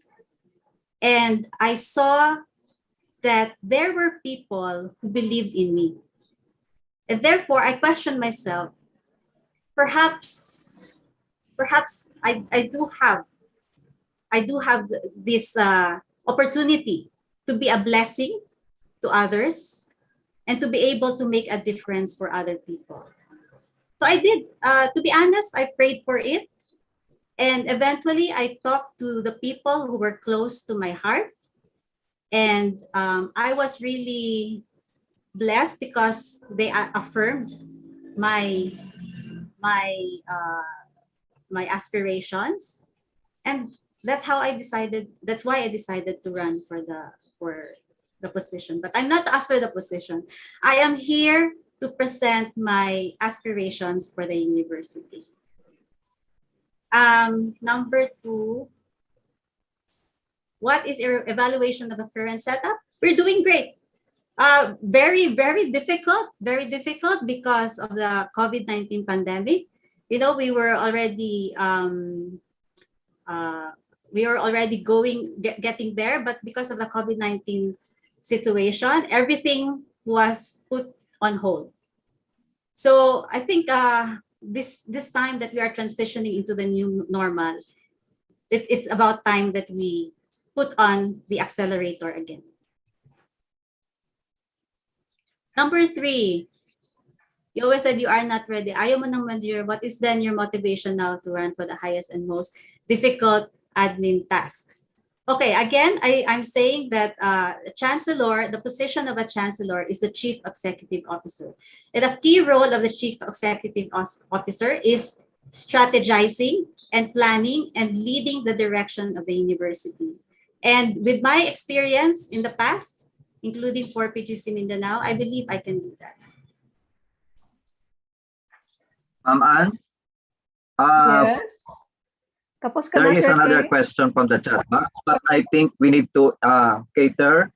And I saw that there were people who believed in me. And therefore, I questioned myself, perhaps I do have this opportunity to be a blessing to others and to be able to make a difference for other people. So I did. To be honest, I prayed for it. And eventually, I talked to the people who were close to my heart. And I was really blessed because they affirmed my aspirations, and that's why I decided to run for the position. But I'm not after the position. I am here to present my aspirations for the university. Number 2, what is your evaluation of the current setup? We're doing great. Very, very difficult because of the COVID-19 pandemic. You know, we were already getting there, but because of the COVID-19 situation, everything was put on hold. So I think this time that we are transitioning into the new normal, it's about time that we put on the accelerator again. Number 3, you always said you are not ready. Ayaw mo ng manager. What is then your motivation now to run for the highest and most difficult admin task? Okay, again, I'm saying that Chancellor, the position of a Chancellor is the Chief Executive Officer. And the key role of the Chief Executive Officer is strategizing and planning and leading the direction of the university. And with my experience in the past, including for PGC Mindanao, I believe I can do that. Ma'am Ann? Yes. Tapos ka There na, is Sir another Ting? question from the chat box, but I think we need to cater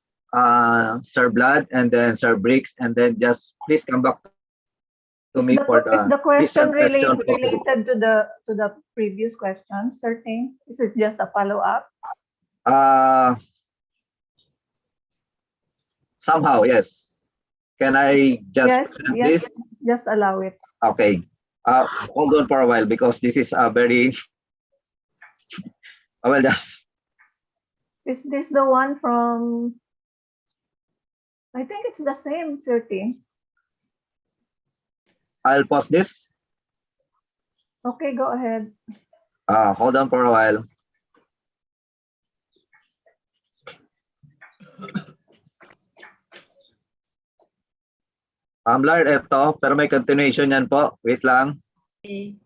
Sir Vlad and then Sir Briggs, and then just please come back to me for Is the question recent question. related to the previous question, Sir Ting? Is it just a follow-up? Somehow, yes. Can I just present this? Just allow it. Okay. Hold on for a while because this is a very. I will just. Is this the one from? I think it's the same, Sir Ting. I'll pause this. Okay, go ahead. Hold on for a while. Lard, eto, pero may continuation yan po. Wait lang. Okay.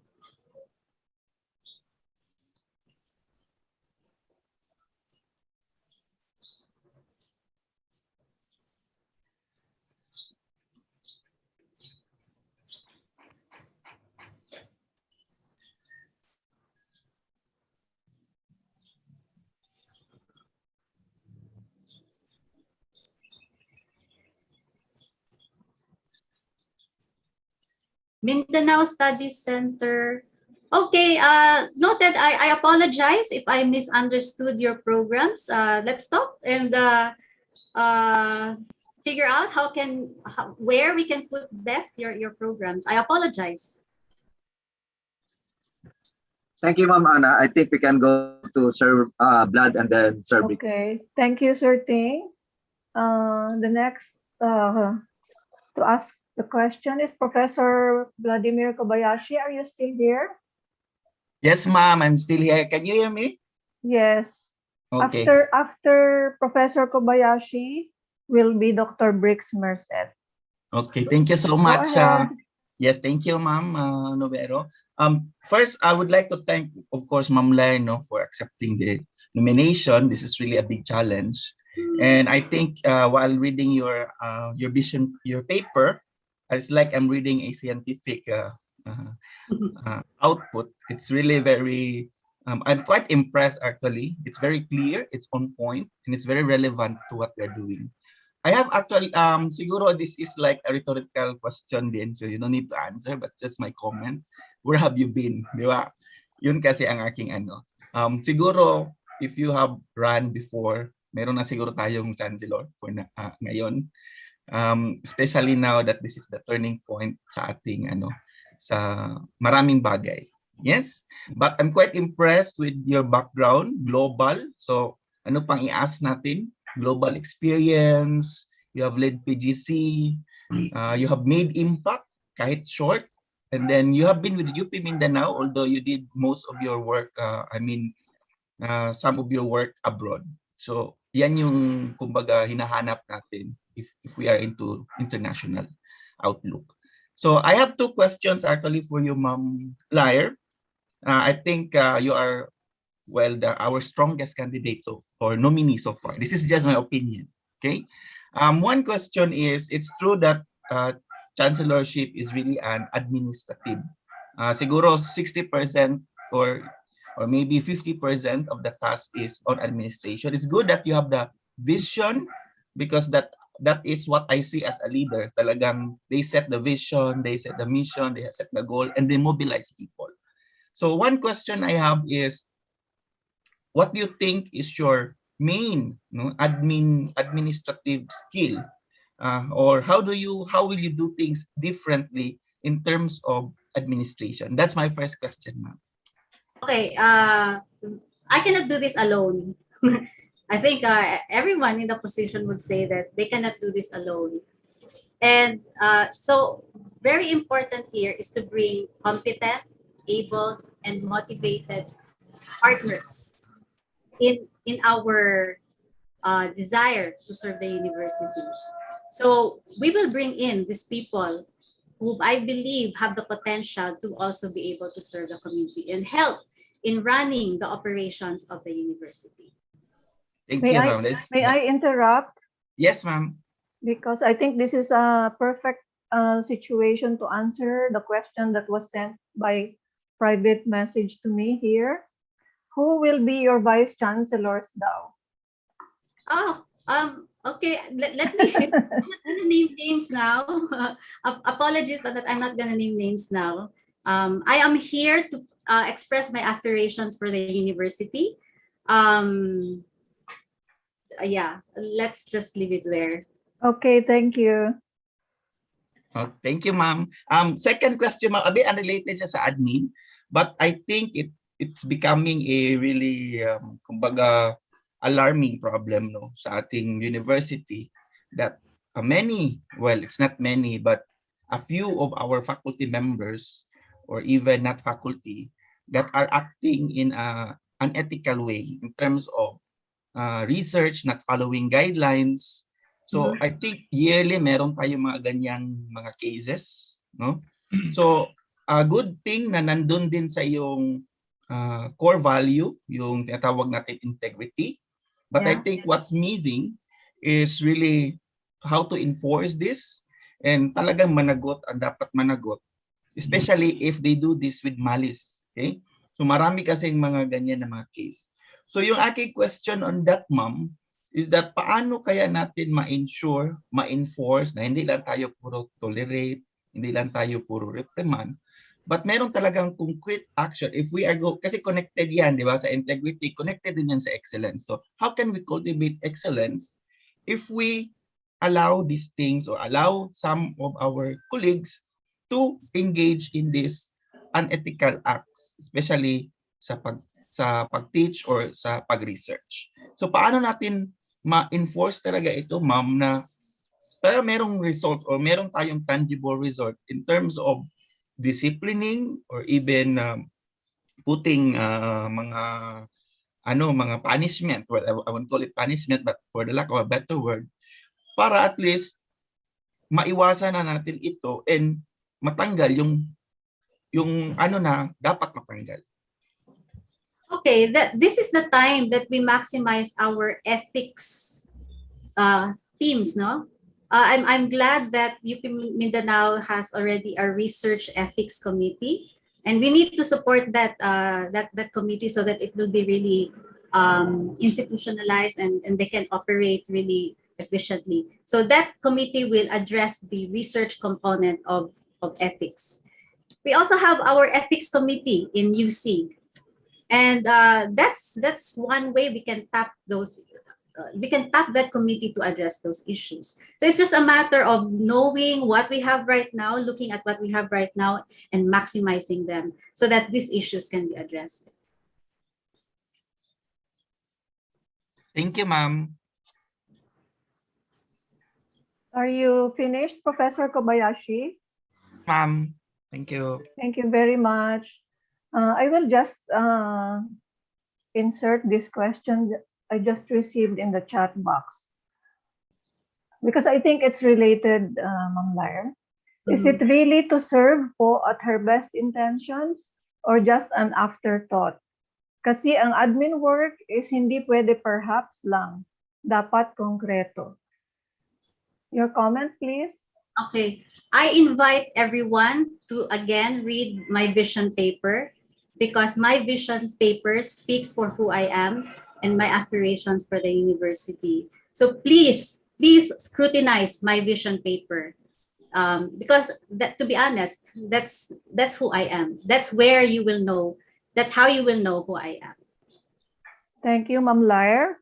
Mindanao Study Center. Okay, noted. I apologize if I misunderstood your programs. Let's stop and figure out where we can put best your programs. I apologize. Thank you, Ma'am Anna. I think we can go to Sir Vlad and then Sir Briggs. Okay, thank you, Sir Ting. The next to ask The question is, Professor Vladimir Kobayashi, are you still here? Yes, ma'am, I'm still here. Can you hear me? Yes. Okay. After Professor Kobayashi will be Dr. Briggs Merced. Okay, thank you so Go much. ahead. Yes, thank you, Ma'am Novero. First, I would like to thank, of course, Ma'am Lai, for accepting the nomination. This is really a big challenge, and I think while reading your paper, it's like I'm reading a scientific output. It's really very. I'm quite impressed actually. It's very clear, it's on point, and it's very relevant to what we're doing. I have actually, siguro this is like a rhetorical question din, so you don't need to answer, but just my comment. Where have you been? Di ba? Yun kasi ang aking ano. Siguro, if you have run before, meron na siguro tayong chancellor for ngayon. Especially now that this is the turning point sa ating ano, sa maraming bagay. Yes? But I'm quite impressed with your background, global. So, ano pang i-ask natin? Global experience, you have led PGC, you have made impact, kahit short, and then you have been with UP Mindanao, although you did most of your work, some of your work abroad. So, yan yung, kumbaga, hinahanap natin if we are into international outlook. So, I have two questions actually for you, Ma'am Lair. I think you are our strongest candidate or nominee so far. This is just my opinion. Okay. One question is, it's true that chancellorship is really an administrative. Siguro 60% or maybe 50% of the task is on administration. It's good that you have the vision, because that is what I see as a leader. Talagang they set the vision, they set the mission, they set the goal, and they mobilize people. So one question I have is, what do you think is your main administrative skill, or how will you do things differently in terms of administration? That's my first question, ma'am. Okay, I cannot do this alone. I think everyone in the position would say that they cannot do this alone. And so very important here is to bring competent, able, and motivated partners in our desire to serve the university. So we will bring in these people who I believe have the potential to also be able to serve the community and help in running the operations of the university. Thank May you, I, ma'am. may I interrupt? Yes, ma'am. Because I think this is a perfect situation to answer the question that was sent by private message to me here. Who will be your vice chancellors now? Oh, okay. Let me. I'm not gonna name names now. Apologies, but that I'm not gonna name names now. I am here to express my aspirations for the university. Yeah, let's just leave it there. Okay, thank you. Oh, thank you, ma'am. Second question, ma'am, a bit unrelated siya sa admin, but I think it's becoming a really kumbaga alarming problem sa ating university, that it's not many, but a few of our faculty members, or even not faculty, that are acting in an unethical way in terms of research, not following guidelines. So I think yearly meron tayong mga ganyang mga cases, no? So a good thing na nandun din sa yung core value, yung tinatawag natin integrity. But I think what's missing is really how to enforce this, and talagang managot ang dapat managot, especially if they do this with malice. Okay? So marami kasing mga ganyan na mga case. So yung aking question on that, ma'am, is that paano kaya natin ma-ensure, ma-enforce na hindi lang tayo puro tolerate, hindi lang tayo puro reprimand, but meron talagang concrete action. If we are kasi connected yan, di ba, sa integrity, connected din yan sa excellence. So how can we cultivate excellence if we allow these things, or allow some of our colleagues to engage in these unethical acts, especially sa pag-teach or sa pag-research. So paano natin ma-enforce talaga ito, ma'am, na Kaya merong result or meron tayong tangible result in terms of disciplining or even putting mga punishment. Well, I won't call it punishment, but for the lack of a better word, para at least maiwasan na natin ito and matanggal yung ano na dapat matanggal. Okay, this is the time that we maximize our ethics teams, no? I'm glad that UP Mindanao has already a research ethics committee, and we need to support that that committee so that it will be really institutionalized and they can operate really efficiently. So that committee will address the research component of ethics. We also have our ethics committee in UC, and that's one way we can tap those. We can tap that committee to address those issues. So it's just a matter of knowing what we have right now, looking at what we have right now, and maximizing them so that these issues can be addressed. Thank you, ma'am. Are you finished, Professor Kobayashi? Ma'am, thank you. Thank you very much. I will just insert this question I just received in the chat box, because I think it's related, Ma'am Lair. Is it really to serve po at her best intentions or just an afterthought? Kasi ang admin work is hindi pwede perhaps lang, dapat konkreto. Your comment, please. Okay, I invite everyone to again read my vision paper, because my vision paper speaks for who I am and my aspirations for the university. So please scrutinize my vision paper, because that, to be honest, that's who I am. That's where you will know. That's how you will know who I am. Thank you, Ma'am Lair.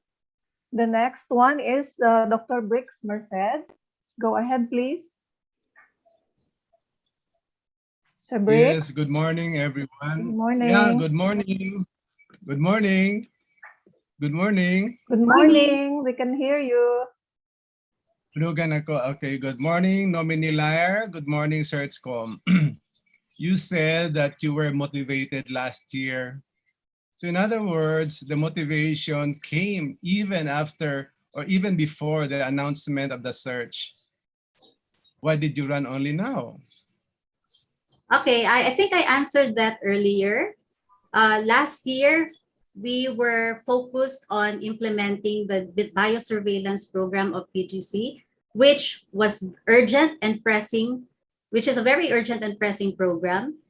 The next one is Dr. Briggs Merced. Go ahead, please. Sir Briggs. Yes, good morning, everyone. Good morning. Yeah, good morning. Good morning. Good morning. Good morning. We can hear you. Lugan ako. Okay, good morning, Nominee Liar. Good morning, SearchCom. You said that you were motivated last year. So in other words, the motivation came even after or even before the announcement of the search. Why did you run only now? Okay, I think I answered that earlier. Last year, we were focused on implementing the biosurveillance program of PGC, which was urgent and pressing, which is a very urgent and pressing program.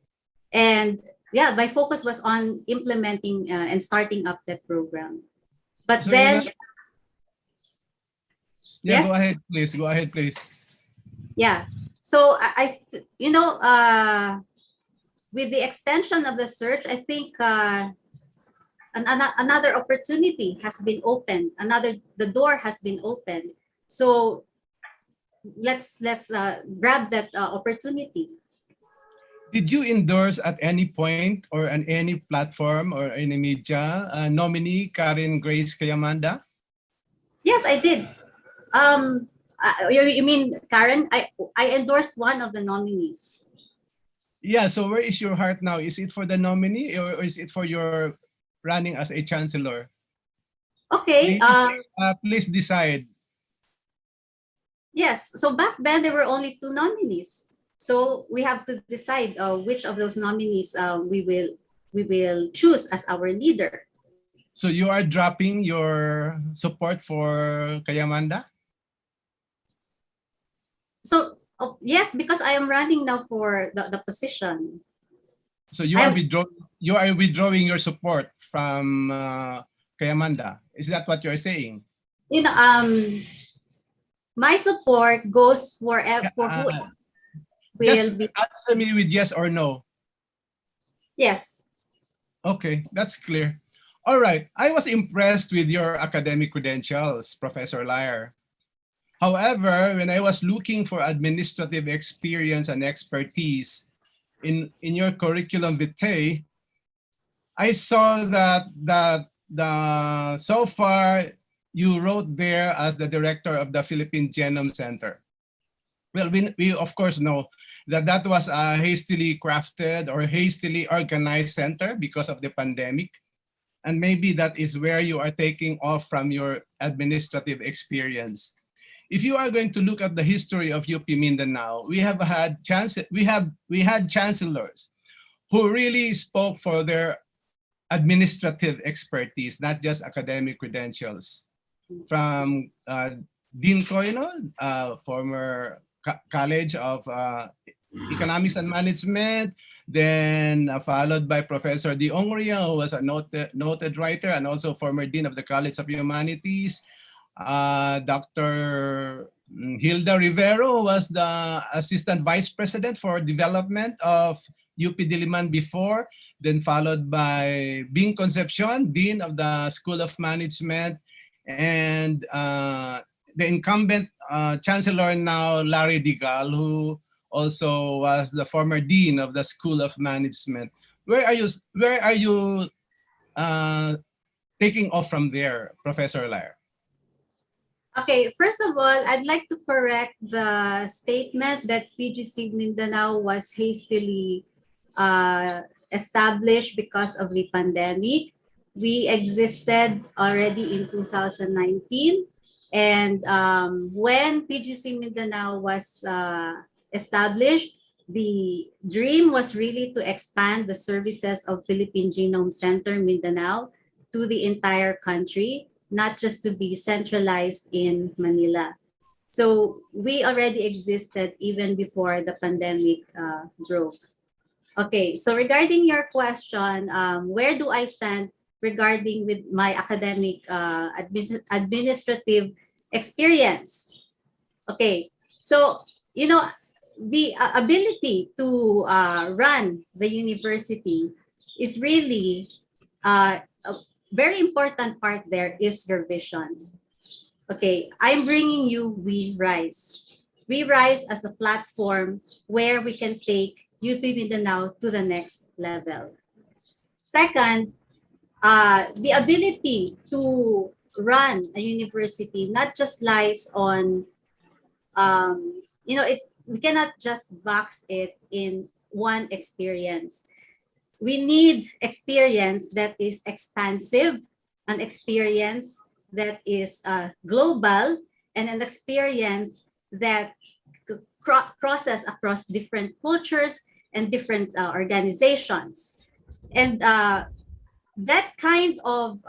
And yeah, my focus was on implementing and starting up that program. But So then, yeah, yes? go ahead, please. Go ahead, please. Yeah, so with the extension of the search, I think another opportunity has been opened. The door has been opened. So let's grab that opportunity. Did you endorse at any point or on any platform or any media nominee Karen Grace Kayamanda? Yes, I did. You mean Karen? I endorsed one of the nominees. Yeah, so where is your heart now? Is it for the nominee or is it for your running as a chancellor? Okay. Please decide. Yes. So back then there were only 2 nominees. So we have to decide which of those nominees we will choose as our leader. So you are dropping your support for Kayamanda? So yes, because I am running now for the position. So you are withdrawing your support from Kayamanda. Is that what you're saying? You know, my support goes for who will Just be. answer me with yes or no. Yes. Okay, that's clear. All right, I was impressed with your academic credentials, Professor Liar. However, when I was looking for administrative experience and expertise in your curriculum vitae, I saw that so far you wrote there as the director of the Philippine Genome Center. well, we of course know that that was a hastily crafted or hastily organized center because of the pandemic. And maybe that is where you are taking off from your administrative experience. If you are going to look at the history of UP Mindanao, we had chancellors who really spoke for their administrative expertise, not just academic credentials. From Dean Coino, former College of Economics and Management, then followed by Professor D. Ongria, who was a noted writer and also former Dean of the College of Humanities. Dr. Hilda Rivero was the Assistant Vice President for Development of UP Diliman before, then followed by Bing Concepcion, Dean of the School of Management, and the incumbent Chancellor now, Larry Digal, who also was the former Dean of the School of Management. Where are you taking off from there, Professor Lair? Okay, first of all, I'd like to correct the statement that PGC Mindanao was hastily established because of the pandemic. We existed already in 2019. And when PGC Mindanao was established, the dream was really to expand the services of Philippine Genome Center Mindanao to the entire country, not just to be centralized in Manila. So we already existed even before the pandemic broke. Okay, so regarding your question, where do I stand regarding with my academic administrative experience? Okay, so, you know, the ability to run the university is really a very important part there is your vision. Okay, I'm bringing you We Rise. We Rise as a platform where we can take UP Mindanao to the next level. Second, the ability to run a university not just lies on, we cannot just box it in one experience. We need experience that is expansive, an experience that is global, and an experience that crosses across different cultures and different organizations. And that kind of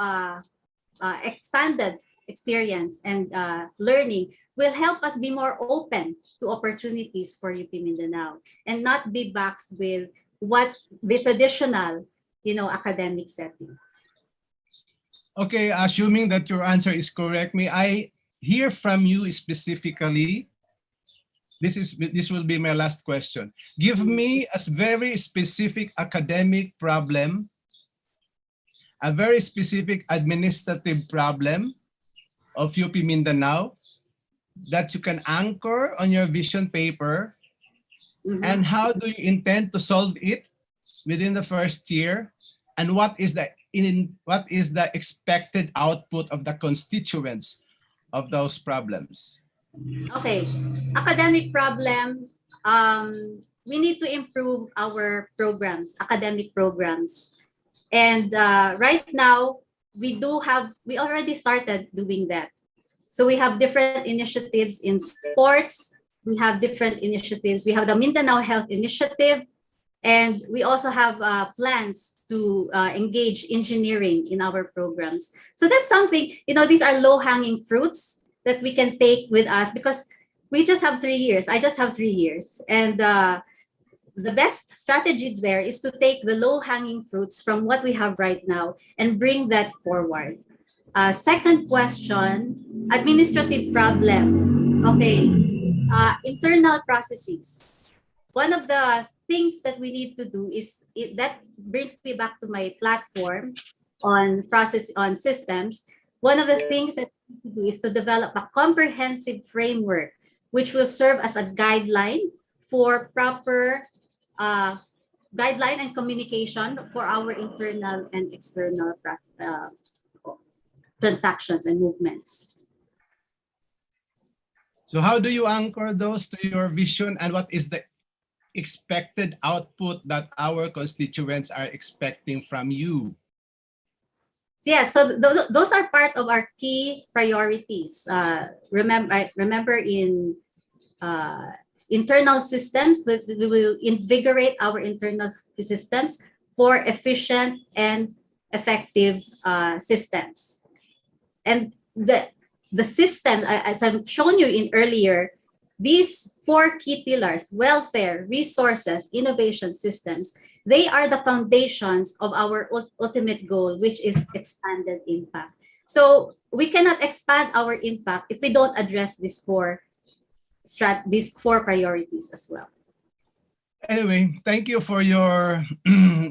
expanded experience and learning will help us be more open to opportunities for UP Mindanao and not be boxed with what the traditional, academic setting. Okay, assuming that your answer is correct, may I hear from you specifically? This will be my last question. Give me a very specific academic problem, a very specific administrative problem of UP Mindanao that you can anchor on your vision paper. Mm-hmm. And how do you intend to solve it within the first year? And what is the expected output of the constituents of those problems? Okay, academic problem. We need to improve our programs, academic programs. And right now, we already started doing that. So we have different initiatives in sports. We have different initiatives. We have the Mindanao Health Initiative. And we also have plans to engage engineering in our programs. So that's something, these are low-hanging fruits that we can take with us because we just have 3 years. I just have 3 years. And the best strategy there is to take the low-hanging fruits from what we have right now and bring that forward. Second question, administrative problem. Okay, internal processes. One of the things that we need to do is, that brings me back to my platform on systems. One of the things that we need to do is to develop a comprehensive framework which will serve as a guideline for proper guideline and communication for our internal and external transactions and movements. So how do you anchor those to your vision, and what is the expected output that our constituents are expecting from you? Yeah, so those are part of our key priorities. Remember in internal systems, we will invigorate our internal systems for efficient and effective systems. And the systems, as I've shown you in earlier, these four key pillars: welfare, resources, innovation, systems, they are the foundations of our ultimate goal, which is expanded impact. So we cannot expand our impact if we don't address these four priorities as well. Anyway, thank you for your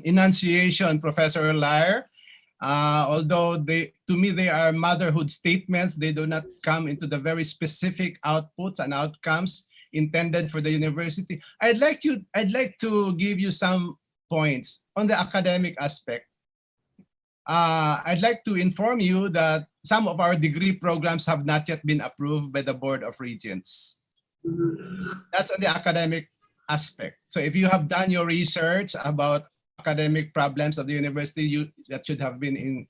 enunciation, Professor Lair. Although to me they are motherhood statements, they do not come into the very specific outputs and outcomes intended for the university. I'd like to give you some points on the academic aspect. I'd like to inform you that some of our degree programs have not yet been approved by the Board of Regents. That's on the academic aspect. So if you have done your research about academic problems of the university, that should have been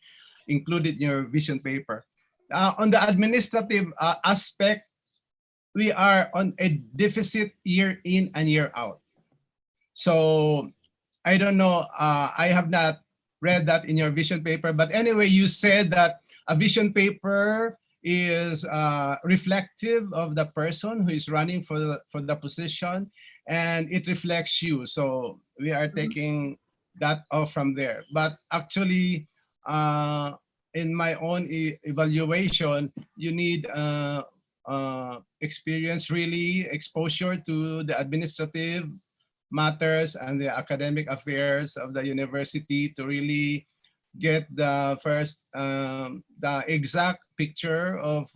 included in your vision paper. On the administrative aspect, we are on a deficit year in and year out. So I don't know, I have not read that in your vision paper, but anyway, you said that a vision paper is reflective of the person who is running for the position, and it reflects you. So we are taking that off from there. But actually, in my own evaluation, you need experience, really exposure to the administrative matters and the academic affairs of the university to really get the first, the exact picture of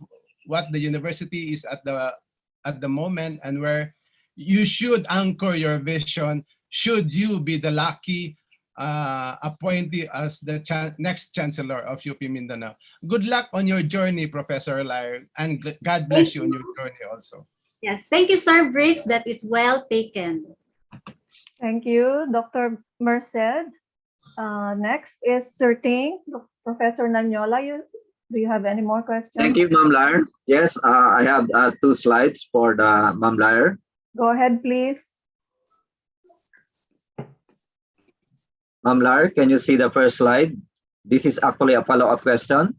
what the university is at the moment, and where you should anchor your vision should you be the lucky appointee as the next Chancellor of UP Mindanao. Good luck on your journey, Professor Lair, and God bless you on your journey also. Yes, thank you, Sir Briggs. That is well taken. Thank you, Dr. Merced. Next is Sir Ting. Professor Nanyola, do you have any more questions? Thank you, Ma'am Lair. Yes, I have 2 slides for the Ma'am Lair. Go ahead, please. Ma'am Lair, can you see the first slide? This is actually a follow-up question.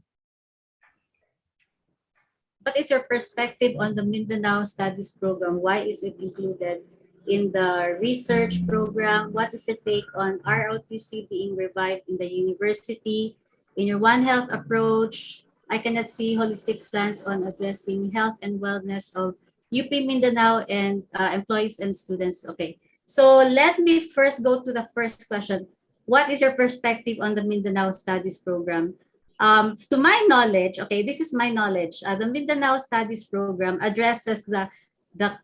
What is your perspective on the Mindanao Studies Program? Why is it included in the research program? What is your take on ROTC being revived in the university? In your One Health approach, I cannot see holistic plans on addressing health and wellness of UP Mindanao and employees and students. Okay, so let me first go to the first question. What is your perspective on the Mindanao Studies Program? To my knowledge, okay, this is my knowledge, the Mindanao Studies Program addresses the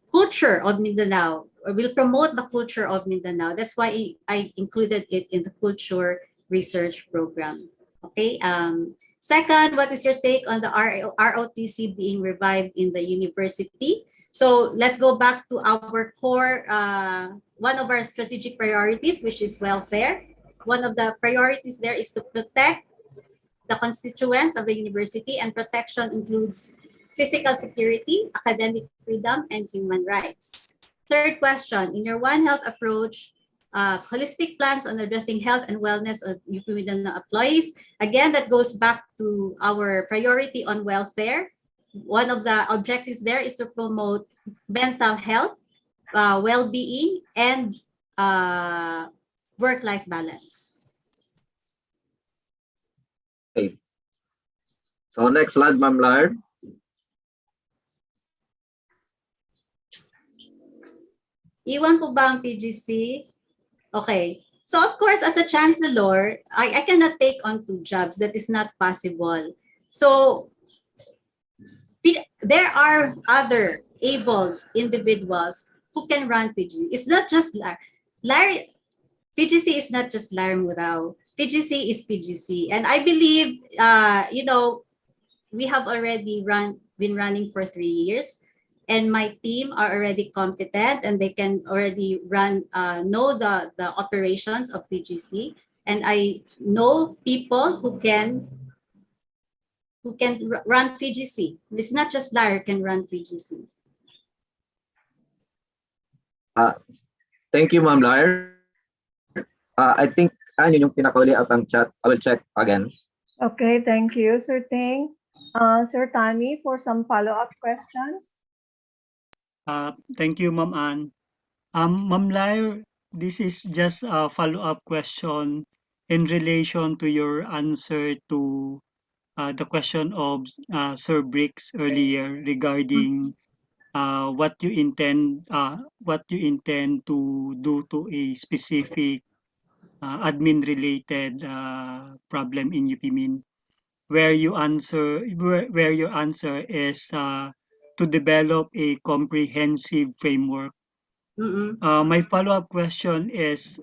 culture of Mindanao, or will promote the culture of Mindanao. That's why I included it in the culture research program. Okay. Second, what is your take on the ROTC being revived in the university? So let's go back to our core, one of our strategic priorities, which is welfare. One of the priorities there is to protect the constituents of the university, and protection includes physical security, academic freedom, and human rights. Third question, in your One Health approach, holistic plans on addressing health and wellness of UP Mindanao employees. Again, that goes back to our priority on welfare. One of the objectives there is to promote mental health, well-being, and work-life balance. Okay. So next slide, Ma'am Lair. Iwan po ba ang PGC? Okay. So of course, as a chancellor, I cannot take on 2 jobs. That is not possible. So there are other able individuals who can run PGC. It's not just Larry. PGC is not just Larry Murao. PGC is PGC. And I believe, we have already been running for 3 years. and my team are already competent and they can already know the operations of PGC. And I know people who can run PGC. It's not just Lara can run PGC. Thank you, Ma'am Lair. I think yun yung pinakauli at ang chat. I will check again. Okay, thank you, Sir Ting. Sir Tani, for some follow-up questions. Thank you, Ma'am Ann. Ma'am Lair, this is just a follow-up question in relation to your answer to the question of Sir Briggs earlier regarding what you intend to do to a specific admin-related problem in UPMIN, where your answer is to develop a comprehensive framework. My follow-up question is,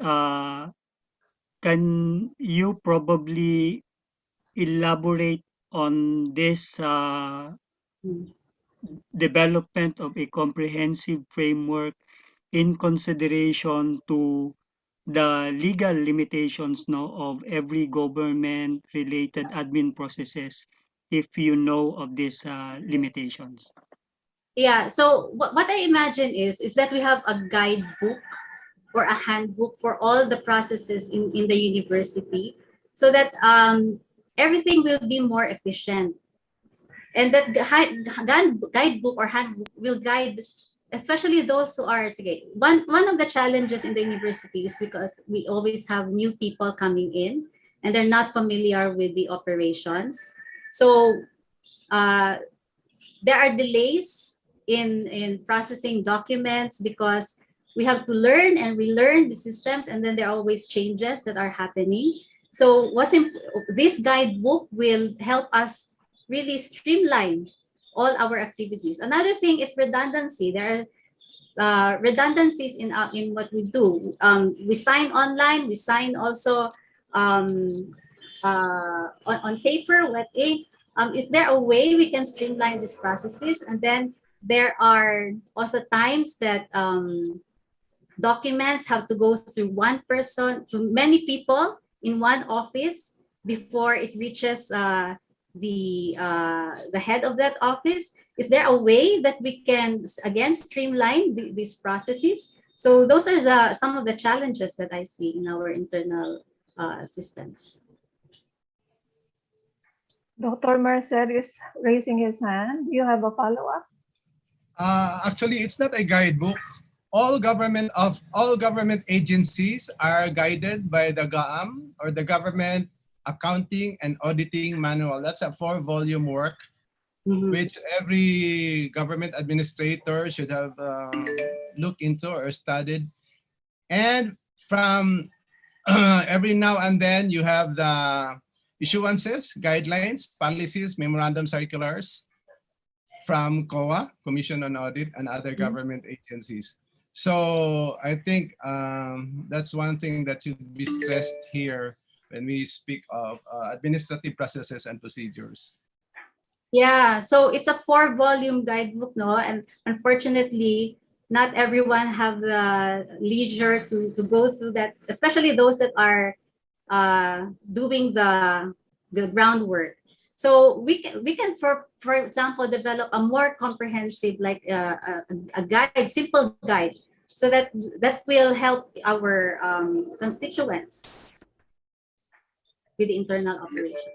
can you probably elaborate on this development of a comprehensive framework in consideration to the legal limitations of every government-related admin processes, if you know of these limitations? Yeah, so what I imagine is that we have a guidebook or a handbook for all the processes in the university, so that everything will be more efficient. And that guidebook or handbook will guide especially those who are, one of the challenges in the university is because we always have new people coming in and they're not familiar with the operations. So there are delays in processing documents because we have to learn and relearn the systems, and then there are always changes that are happening. So this guidebook will help us really streamline all our activities. Another thing is redundancy. There are redundancies in what we do. We sign online, we sign also on paper, wet ink. Is there a way we can streamline these processes? And then there are also times that documents have to go through one person to many people in one office before it reaches the head of that office. Is there a way that we can again streamline these processes? So those are some of the challenges that I see in our internal systems. Dr. Merced is raising his hand. You have a follow-up? Actually, it's not a guidebook. All government agencies are guided by the GAAM, or the Government Accounting and Auditing Manual. That's a 4-volume work, which every government administrator should have looked into or studied. And from every now and then, you have the issuances, guidelines, policies, memorandum circulars from COA, Commission on Audit, and other government agencies. So I think that's one thing that should be stressed here when we speak of administrative processes and procedures. Yeah, so it's a 4-volume guidebook, no? And unfortunately, not everyone have the leisure to go through that, especially those that are doing the groundwork. So we can for example, develop a more comprehensive, like a guide, simple guide, so that will help our constituents with the internal operation.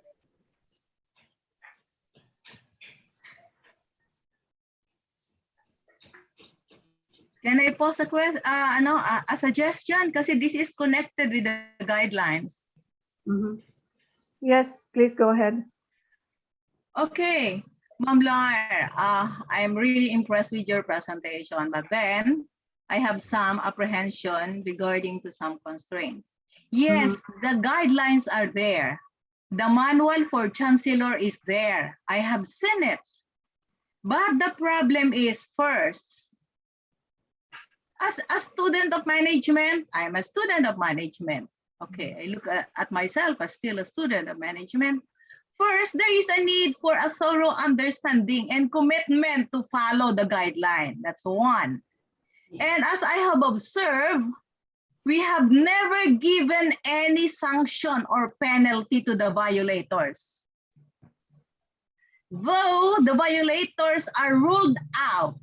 Can I pose a suggestion? Because this is connected with the guidelines. Yes, please go ahead. Okay, Ma'am Lair, I'm really impressed with your presentation, but then I have some apprehension regarding to some constraints. Yes, the guidelines are there. The manual for Chancellor is there. I have seen it. But the problem is, first, as a student of management, I'm a student of management. Okay, I look at myself as still a student of management. First, there is a need for a thorough understanding and commitment to follow the guideline. That's one. And as I have observed, we have never given any sanction or penalty to the violators. Though the violators are ruled out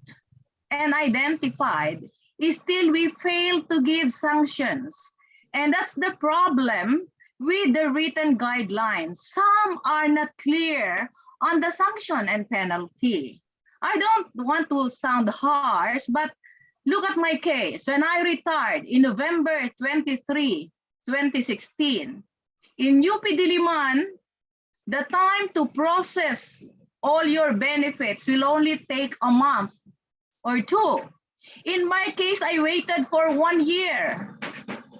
and identified, still we fail to give sanctions. And that's the problem with the written guidelines. Some are not clear on the sanction and penalty. I don't want to sound harsh, but look at my case. When I retired in November 23, 2016, in UP Diliman, the time to process all your benefits will only take a month or two. In my case, I waited for 1 year.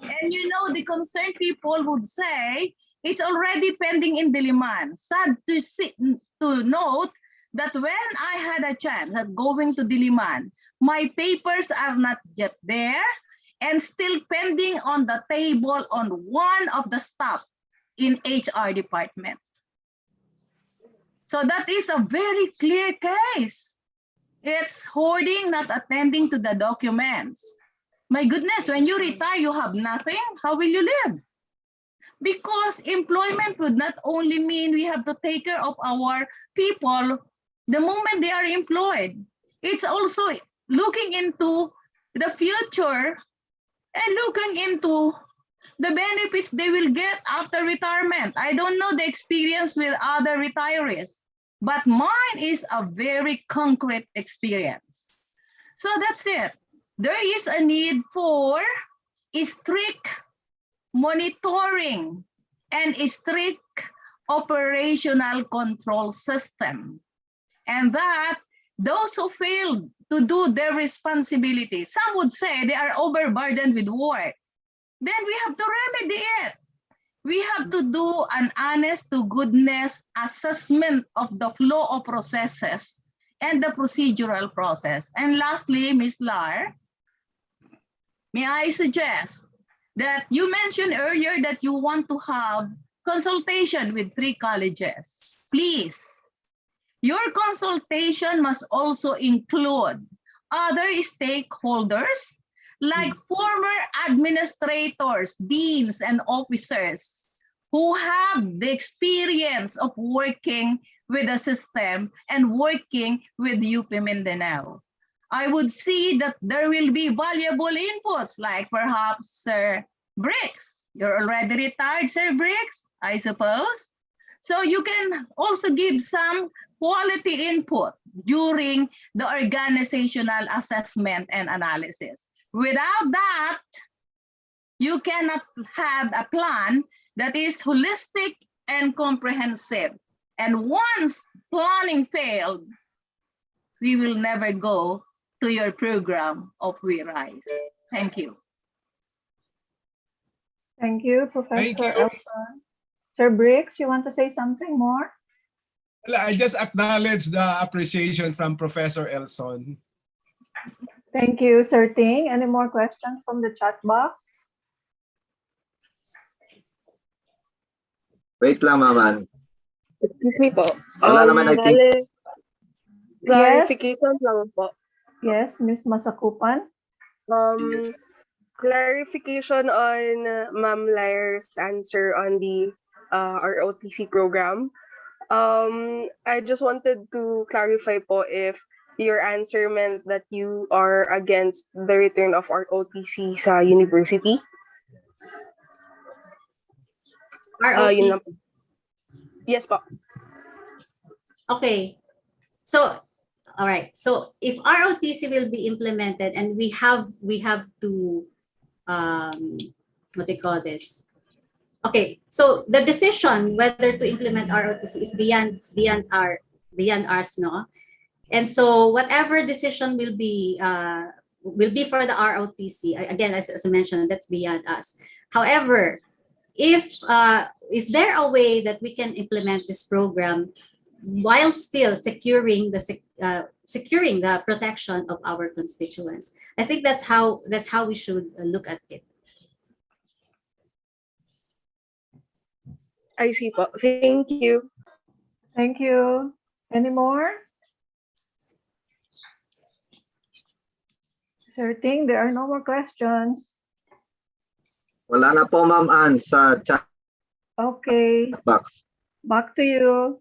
And you know, the concerned people would say, it's already pending in Diliman. Sad to note that when I had a chance of going to Diliman, my papers are not yet there and still pending on the table on one of the staff in HR department. So that is a very clear case. It's hoarding, not attending to the documents. My goodness, when you retire, you have nothing. How will you live? Because employment would not only mean we have to take care of our people the moment they are employed. It's also looking into the future and looking into the benefits they will get after retirement. I don't know the experience with other retirees, but mine is a very concrete experience. So that's it. There is a need for a strict monitoring and a strict operational control system. And that those who failed to do their responsibility, some would say they are overburdened with work, then we have to remedy it. We have to do an honest to goodness assessment of the flow of processes and the procedural process. And lastly, Ms. Lar, may I suggest that you mentioned earlier that you want to have consultation with 3 colleges. Please, your consultation must also include other stakeholders like former administrators, deans, and officers who have the experience of working with the system and working with UP Mindanao. I would see that there will be valuable inputs like perhaps Sir Briggs. You're already retired, Sir Briggs, I suppose. So you can also give some quality input during the organizational assessment and analysis. Without that, you cannot have a plan that is holistic and comprehensive. And once planning failed, we will never go to your program of We Rise. Thank you. Thank you, Professor Thank you. Elson. Sir Briggs, you want to say something more? Well, I just acknowledge the appreciation from Professor Elson. Thank you, Sir Ting. Any more questions from the chat box? Wait lang, Maman. Excuse me po. Wala naman, I think. Clarification lang po. Yes, Ms. Masakupan. Clarification on Ma'am Lair's answer on the ROTC program. I just wanted to clarify po if your answer meant that you are against the return of ROTC sa university. Yun lang po. Yes po. Okay. So, all right. So if ROTC will be implemented and we have to, what they call this? Okay. So the decision whether to implement ROTC is beyond us, no? And so whatever decision will be for the ROTC, again, as I mentioned, that's beyond us. However, if is there a way that we can implement this program while still securing the protection of our constituents? I think that's how we should look at it. I see po. Thank you. Thank you. Any more? Sir Ting, there are no more questions. Wala na po, Ma'am Ann, sa chat Okay, box. back to you.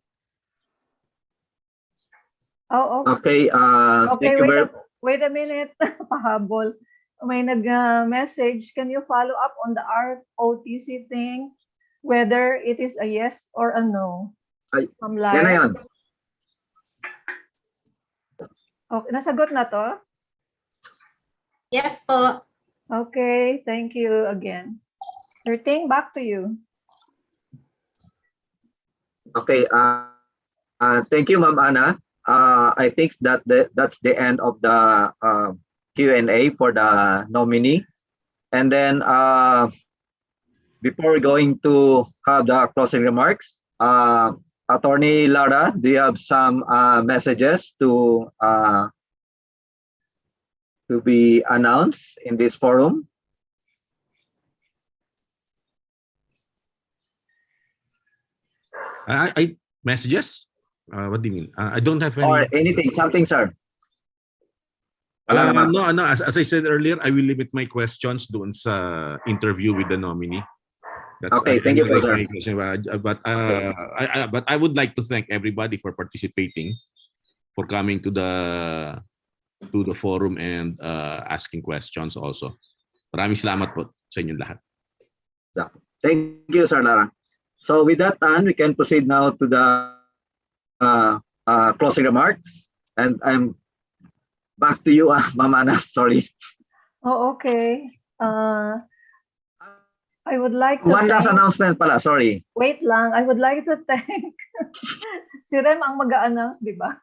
Oh, okay. Okay, Okay, thank you very wait a minute. Pahabol. May nag-message. Can you follow up on the ROTC thing? Whether it is a yes or a no? Ay, Ma'am yan na Lai? yan. Okay, nasagot na to? Yes po. Okay, thank you again. Sir Ting, back to you. Okay, thank you, Ma'am Anna. I think that's the end of the Q&A for the nominee. And then before going to have the closing remarks, Attorney Lara, do you have some messages to be announced in this forum? I messages? What do you mean? I don't have any. Or anything, something, sir? Wala naman. No. As I said earlier, I will limit my questions doon sa interview with the nominee. Okay, thank you, sir. But I would like to thank everybody for participating, for coming to the forum and asking questions also. Maraming salamat po sa inyong lahat. Thank you, Sir Lara. So with that, we can proceed now to the closing remarks. And I'm back to you, Ma'am Anna. Sorry. Oh, okay. I would like to One last thank- announcement pala, sorry. Wait lang, I would like to thank si Rem ang mag-a-announce, di ba?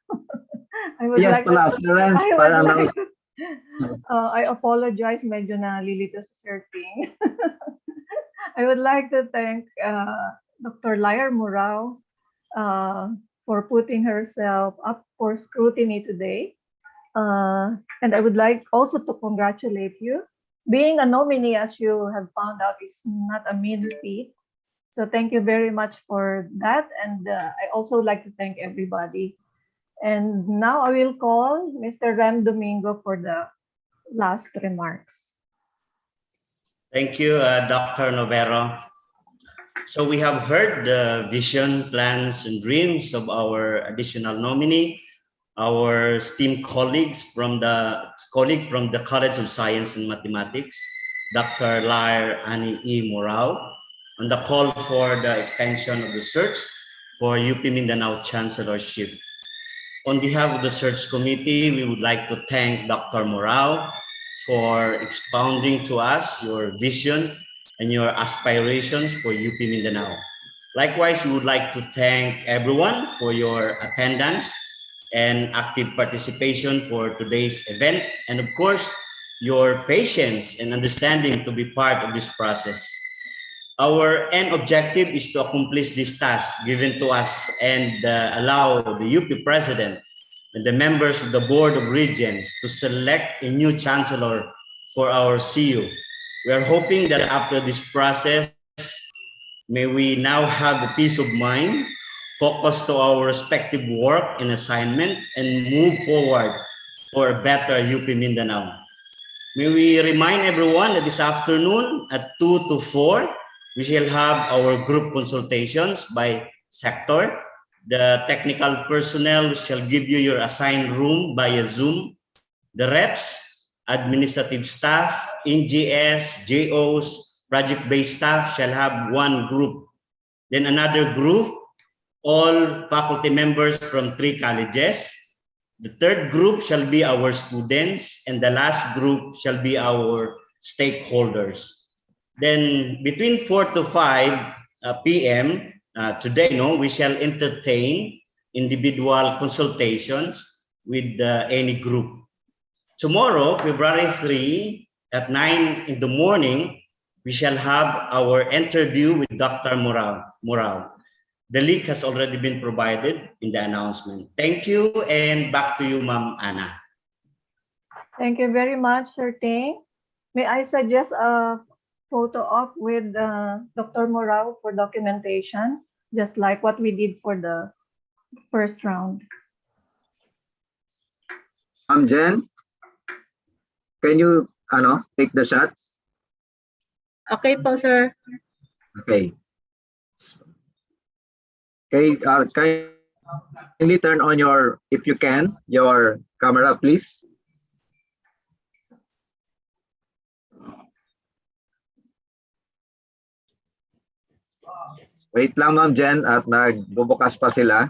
I would Yes, like pala, to, si Renz, I would para like I apologize, medyo nalilito sa Sir Ting. I would like to thank Dr. Lair Murao for putting herself up for scrutiny today. And I would like also to congratulate you. Being a nominee, as you have found out, is not a mean feat. So thank you very much for that. And I also like to thank everybody. And now I will call Mr. Rem Domingo for the last remarks. Thank you, Dr. Novero. So we have heard the vision, plans, and dreams of our additional nominee, our esteemed colleagues from the College of Science and Mathematics, Dr. Lair Ani E. Morao, on the call for the extension of the search for UP Mindanao Chancellorship. On behalf of the search committee, we would like to thank Dr. Morao for expounding to us your vision and your aspirations for UP Mindanao. Likewise, we would like to thank everyone for your attendance and active participation for today's event, and of course, your patience and understanding to be part of this process. Our end objective is to accomplish this task given to us and allow the UP President and the members of the Board of Regents to select a new Chancellor for our CU. We are hoping that after this process, may we now have a peace of mind, focus to our respective work and assignment, and move forward for a better UP Mindanao. May we remind everyone that this afternoon at 2 to 4, we shall have our group consultations by sector. The technical personnel shall give you your assigned room via Zoom. The reps, administrative staff, NGS, JOs, project-based staff shall have one group. Then another group, all faculty members from 3 colleges. The third group shall be our students, and the last group shall be our stakeholders. Then between 4 to 5 p.m. Today, we shall entertain individual consultations with any group. Tomorrow, February 3, at 9 in the morning, we shall have our interview with Dr. Morao. The link has already been provided in the announcement. Thank you, and back to you, Ma'am Anna. Thank you very much, Sir Ting. May I suggest a photo op with Dr. Morao for documentation, just like what we did for the first round. Jen, can you take the shots? Okay po, sir. Okay. Okay, kindly turn on your, if you can, your camera, please. Wait lang, Ma'am Jen, at nagbubukas pa sila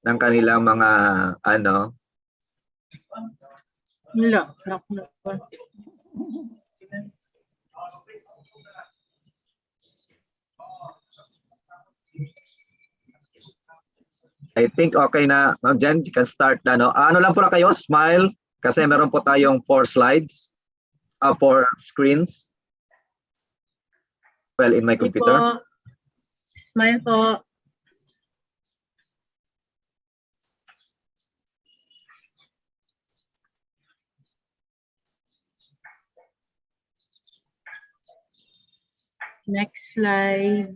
ng kanilang mga No. I think okay na, Ma'am Jen, you can start na, no? Ano lang po na kayo, smile, kasi meron po tayong 4 slides, 4 screens. Well, in my Sige computer. po. Smile po. Next slide.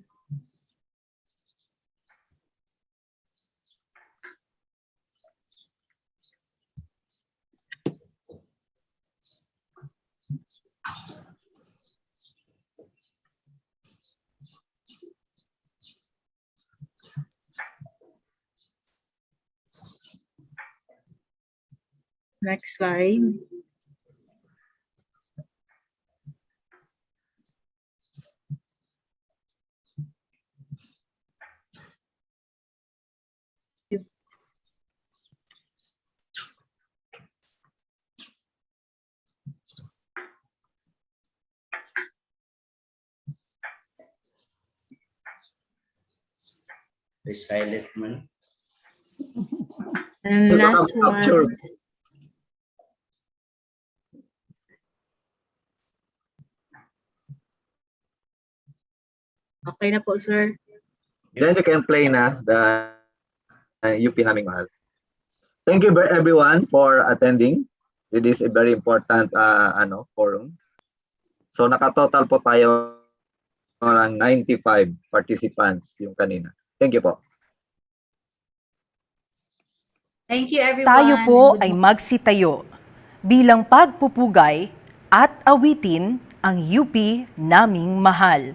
Next slide. The silent man. And last one. Okay na po, sir. Then you can play na the UP naming mahal. Thank you everyone for attending. It is a very important forum. So nakatotal po tayo ng 95 participants yung kanina. Thank you po. Thank you, everyone. Tayo po ay magsitayo bilang pagpupugay at awitin ang UP naming mahal.